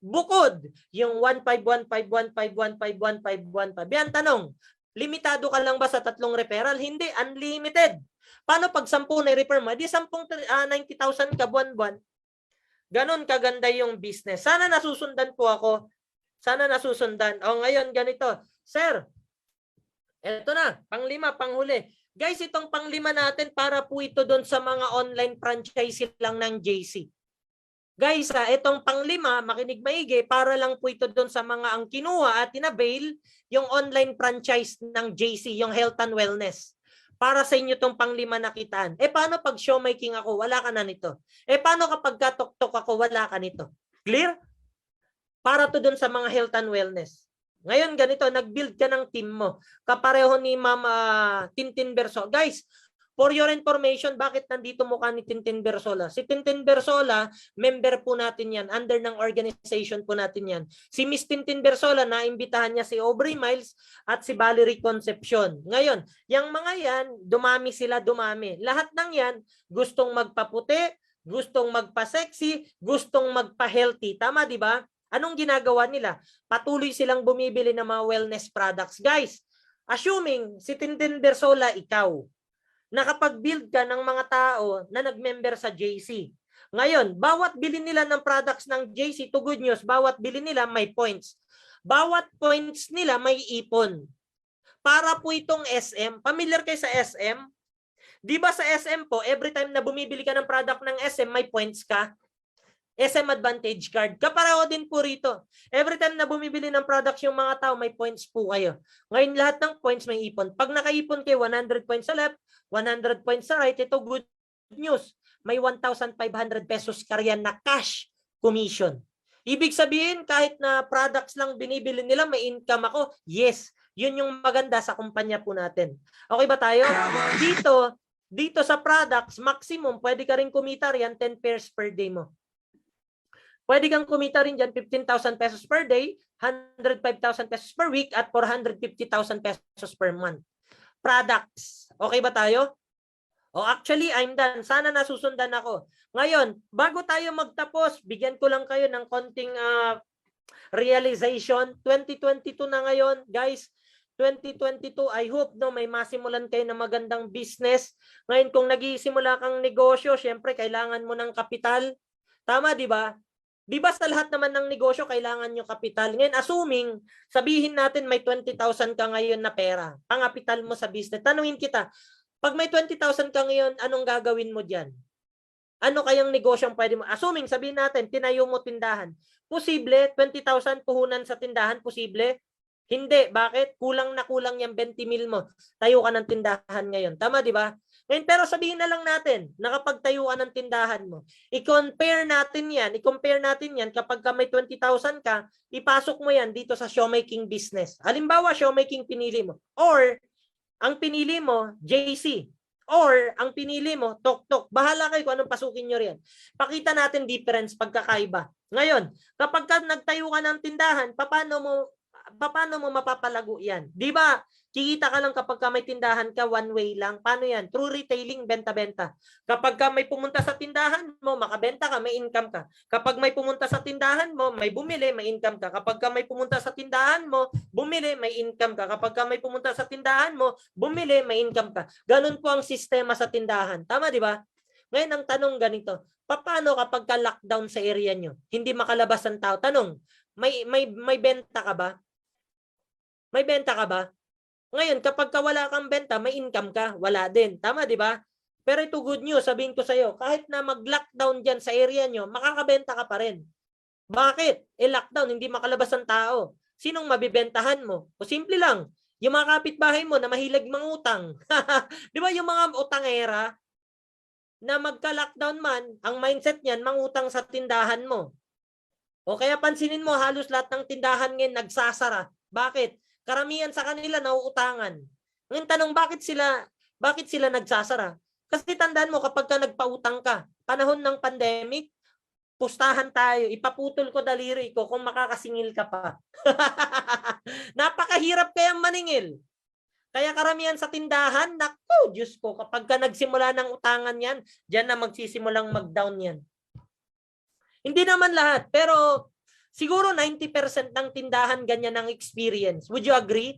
Bukod yung 1.5, 1.5, 1.5, 1.5, 1.5, 1.5. Yan, tanong, limitado ka lang ba sa tatlong referral? Hindi, unlimited. Paano pag 10 na refer mo? Di 10, 90,000 ka buwan-buwan. Ganon kaganda yung business. Sana nasusundan po ako. Sana nasusundan. O ngayon, ganito. Sir, eto na, panglima, panghuli. Guys, itong panglima natin para po ito doon sa mga online franchise lang ng JC. Guys, itong panglima, makinig maigi, para lang po ito doon sa mga ang kinuha at inavail yung online franchise ng JC, yung health and wellness. Para sa inyo itong panglima nakitaan. Paano pag showmaking ako, wala ka na nito? Paano kapag katok-tok ako, wala ka nito? Clear? Para to doon sa mga health and wellness. Ngayon, ganito, nag-build ka ng team mo. Kapareho ni Mama Tintin Berso. Guys, for your information, bakit nandito mukha ni Tintin Bersola? Si Tintin Bersola, member po natin yan. Under ng organization po natin yan. Si Miss Tintin Bersola, naimbitahan niya si Aubrey Miles at si Valerie Concepcion. Ngayon, yung mga yan, dumami sila, dumami. Lahat ng yan, gustong magpaputi, gustong magpa-sexy, gustong magpa-healthy. Tama, di ba? Anong ginagawa nila? Patuloy silang bumibili ng mga wellness products. Guys, assuming si Tintin Bersola, ikaw, nakapag-build ka ng mga tao na nag-member sa JC. Ngayon, bawat bili nila ng products ng JC, to good news, bawat bili nila may points. Bawat points nila may ipon. Para po itong SM, familiar kayo sa SM? Di ba sa SM po, every time na bumibili ka ng product ng SM, may points ka? SM Advantage Card. Kapareho din po rito. Every time na bumibili ng products yung mga tao, may points po kayo. Ngayon, lahat ng points may ipon. Pag nakaipon kayo, 100 points sa left, 100 points sa right, ito good news. May 1,500 pesos ka riyan na cash commission. Ibig sabihin, kahit na products lang binibili nila, may income ako. Yes, yun yung maganda sa kumpanya po natin. Okay ba tayo? Dito sa products, maximum, pwede ka rin kumita riyan 10 pairs per day mo. Pwede kang kumita rin dyan 15,000 pesos per day, 105,000 pesos per week, at 450,000 pesos per month. Products. Okay ba tayo? Actually, I'm done. Sana nasusundan ako. Ngayon, bago tayo magtapos, bigyan ko lang kayo ng konting realization. 2022 na ngayon, guys. 2022, I hope may masimulan kayo ng magandang business. Ngayon, kung nag-iisimula kang negosyo, syempre, kailangan mo ng kapital. Tama, di ba? Di ba sa lahat naman ng negosyo, kailangan nyo kapital? Ngayon, assuming, sabihin natin may 20,000 ka ngayon na pera, pangapital mo sa business. Tanungin kita, pag may 20,000 ka ngayon, anong gagawin mo dyan? Ano kayang negosyong pwede mo? Assuming, sabihin natin, tinayo mo tindahan. Posible, 20,000 puhunan sa tindahan, posible? Hindi. Bakit? Kulang na kulang yung 20 mil mo. Tayo ka ng tindahan ngayon. Tama, di ba? Ngayon, pero sabihin na lang natin, nakapagtayo ka ng tindahan mo. I-compare natin yan kapag ka may 20,000 ka, ipasok mo yan dito sa showmaking business. Halimbawa, showmaking pinili mo. Or, ang pinili mo, JC. Or, ang pinili mo, tok-tok. Bahala kayo kung anong pasukin nyo riyan. Pakita natin difference, pagkakaiba. Ngayon, kapag ka nagtayo ka ng tindahan, paano mo mapapalago yan? Di ba? Kikita ka lang kapag ka may tindahan ka, one way lang. Paano yan? True retailing, benta-benta. Kapag ka may pumunta sa tindahan mo, makabenta ka, may income ka. Kapag may pumunta sa tindahan mo, may bumili, may income ka. Kapag ka may pumunta sa tindahan mo, bumili, may income ka. Kapag ka may pumunta sa tindahan mo, bumili, may income ka. Ganun po ang sistema sa tindahan. Tama, di ba? Ngayon, ang tanong ganito, paano kapag ka lockdown sa area nyo? Hindi makalabas ang tao. Tanong, may benta ka ba? May benta ka ba? Ngayon, kapag ka wala kang benta, may income ka. Wala din. Tama, di ba? Pero ito good news, sabihin ko sa iyo, kahit na mag-lockdown dyan sa area nyo, makakabenta ka pa rin. Bakit? Lockdown, hindi makalabas ang tao. Sinong mabibentahan mo? O simple lang, yung mga kapitbahay mo na mahilig mangutang. Di ba yung mga utangera na magka-lockdown man, ang mindset niyan, mangutang sa tindahan mo. O kaya pansinin mo, halos lahat ng tindahan ngayon nagsasara. Bakit? Karamihan sa kanila nauutangan. Ngayon tanong, bakit sila nagsasara? Kasi tandaan mo, kapag ka nagpautang ka, panahon ng pandemic, pustahan tayo, ipaputol ko daliri ko kung makakasingil ka pa. Napakahirap kayang maningil. Kaya karamihan sa tindahan, naku, Diyos ko, kapag ka nagsimula ng utangan yan, dyan na magsisimulang mag-down yan. Hindi naman lahat, pero siguro 90% ng tindahan ganyan ang experience. Would you agree?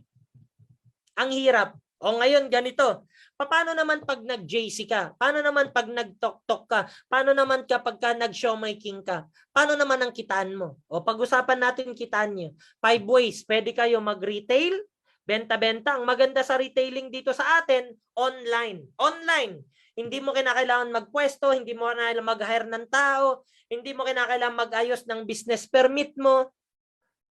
Ang hirap. O ngayon, ganito. Paano naman pag nag-JC ka? Paano naman pag nag-tok-tok ka? Paano naman kapag ka nag-showmaking ka? Paano naman ang kitaan mo? O pag-usapan natin kitaan nyo. 5 ways. Pwede kayo mag-retail, benta-benta. Ang maganda sa retailing dito sa atin, online. Online. Hindi mo kinakailangan magpwesto, hindi mo kinakailangan mag-hire ng tao, hindi mo kinakailangan mag-ayos ng business permit mo.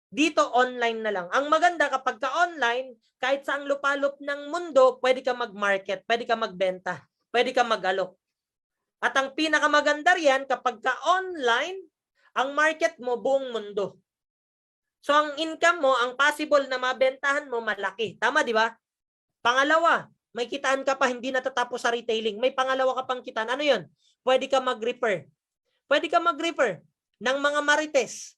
Dito, online na lang. Ang maganda kapag ka online, kahit saang lupalop ng mundo, pwede ka mag-market, pwede ka magbenta, pwede ka mag-alok. At ang pinakamaganda riyan, kapag ka online, ang market mo buong mundo. So, ang income mo, ang possible na mabentahan mo, malaki. Tama, di ba? Pangalawa, may kitaan ka pa, hindi natatapos sa retailing. May pangalawa ka pang kitaan. Ano yun? Pwede ka mag-refer. Pwede ka mag-refer ng mga marites.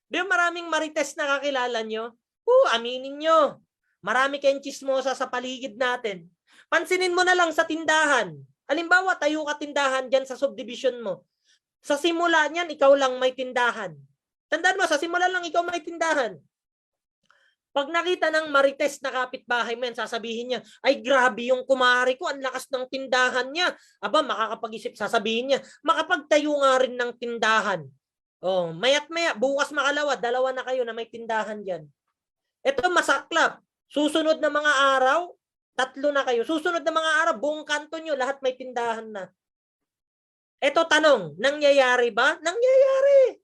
Di ba maraming marites na kakilala nyo? Aminin nyo. Marami kayong chismosa sa paligid natin. Pansinin mo na lang sa tindahan. Halimbawa, tayo ka tindahan dyan sa subdivision mo. Sa simula niyan, ikaw lang may tindahan. Tandaan mo, sa simula lang ikaw may tindahan. Pag nakita ng marites na kapitbahay mo yan, sasabihin niya, ay grabe yung kumari ko, ang lakas ng tindahan niya. Aba, makakapag-isip, sasabihin niya, makapagtayo nga rin ng tindahan. Oh, mayat maya, bukas makalawa, 2 na kayo na may tindahan dyan. Ito masaklap. Susunod na mga araw, 3 na kayo. Susunod na mga araw, buong kanto nyo, lahat may tindahan na. Ito tanong, nangyayari ba? Nangyayari.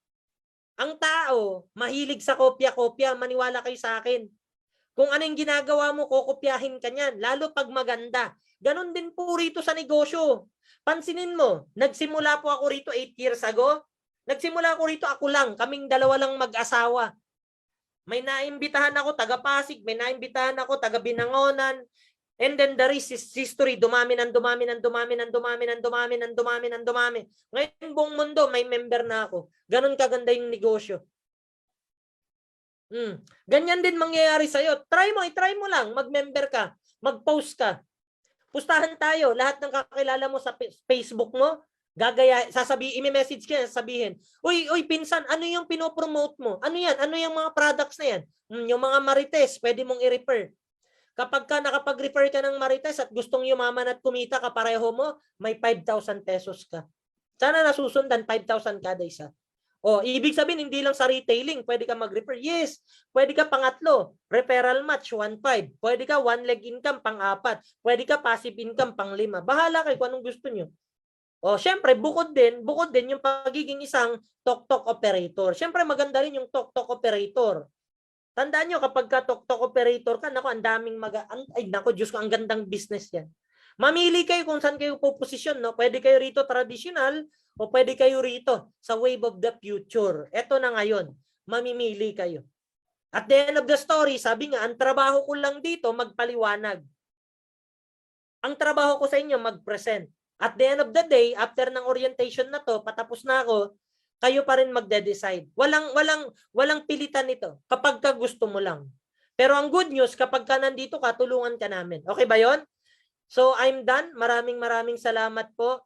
Ang tao, mahilig sa kopya-kopya, maniwala kayo sa akin. Kung ano yung ginagawa mo, kokopyahin ka niyan, lalo pag maganda. Ganon din po rito sa negosyo. Pansinin mo, nagsimula po ako rito 8 years ago. Nagsimula ako rito, ako lang, kaming 2 lang mag-asawa. May naimbitahan ako, taga Pasig, may naimbitahan ako, taga Binangonan. And then the rest is history, dumami ng dumami ng dumami ng dumami ng dumami ng dumami ng dumami. Ngayon buong mundo may member na ako. Ganon kaganda yung negosyo. Ganyan din mangyayari sa'yo. I-try mo lang, mag-member ka, mag-post ka. Pustahan tayo, lahat ng kakilala mo sa Facebook mo, i-message ka, sabihin, uy, pinsan, ano yung pinopromote mo? Ano yan? Ano yung mga products na yan? Yung mga marites, pwede mong i-refer. Kapag ka nakapag-refer ka ng marites at gustong yumaman at kumita kapareho mo, may 5,000 pesos ka. Sana nasusundan 5,000 kada isa. O, ibig sabihin, hindi lang sa retailing, pwede ka mag-refer. Yes, pwede ka pangatlo, referral match, 1.5. Pwede ka one leg income, pang-4. Pwede ka passive income, pang-5. Bahala kayo kung anong gusto nyo. O, syempre, bukod din yung pagiging isang tok-tok operator. Syempre, maganda rin yung tok-tok operator. Tandaan nyo, kapag ka tok-tok operator ka, naku, ang daming Diyos ko, ang gandang business yan. Mamili kayo kung saan kayo puposisyon, no? Pwede kayo rito traditional o pwede kayo rito sa wave of the future. Ito na ngayon, mamimili kayo. At the end of the story, sabi nga, ang trabaho ko lang dito, magpaliwanag. Ang trabaho ko sa inyo, mag-present. At the end of the day, after ng orientation na to, patapos na ako, kayo pa rin magde-decide. Walang pilitan nito. Kapag ka gusto mo lang. Pero ang good news, kapag ka nandito ka, tulungan ka namin. Okay ba yon? So, I'm done. Maraming salamat po.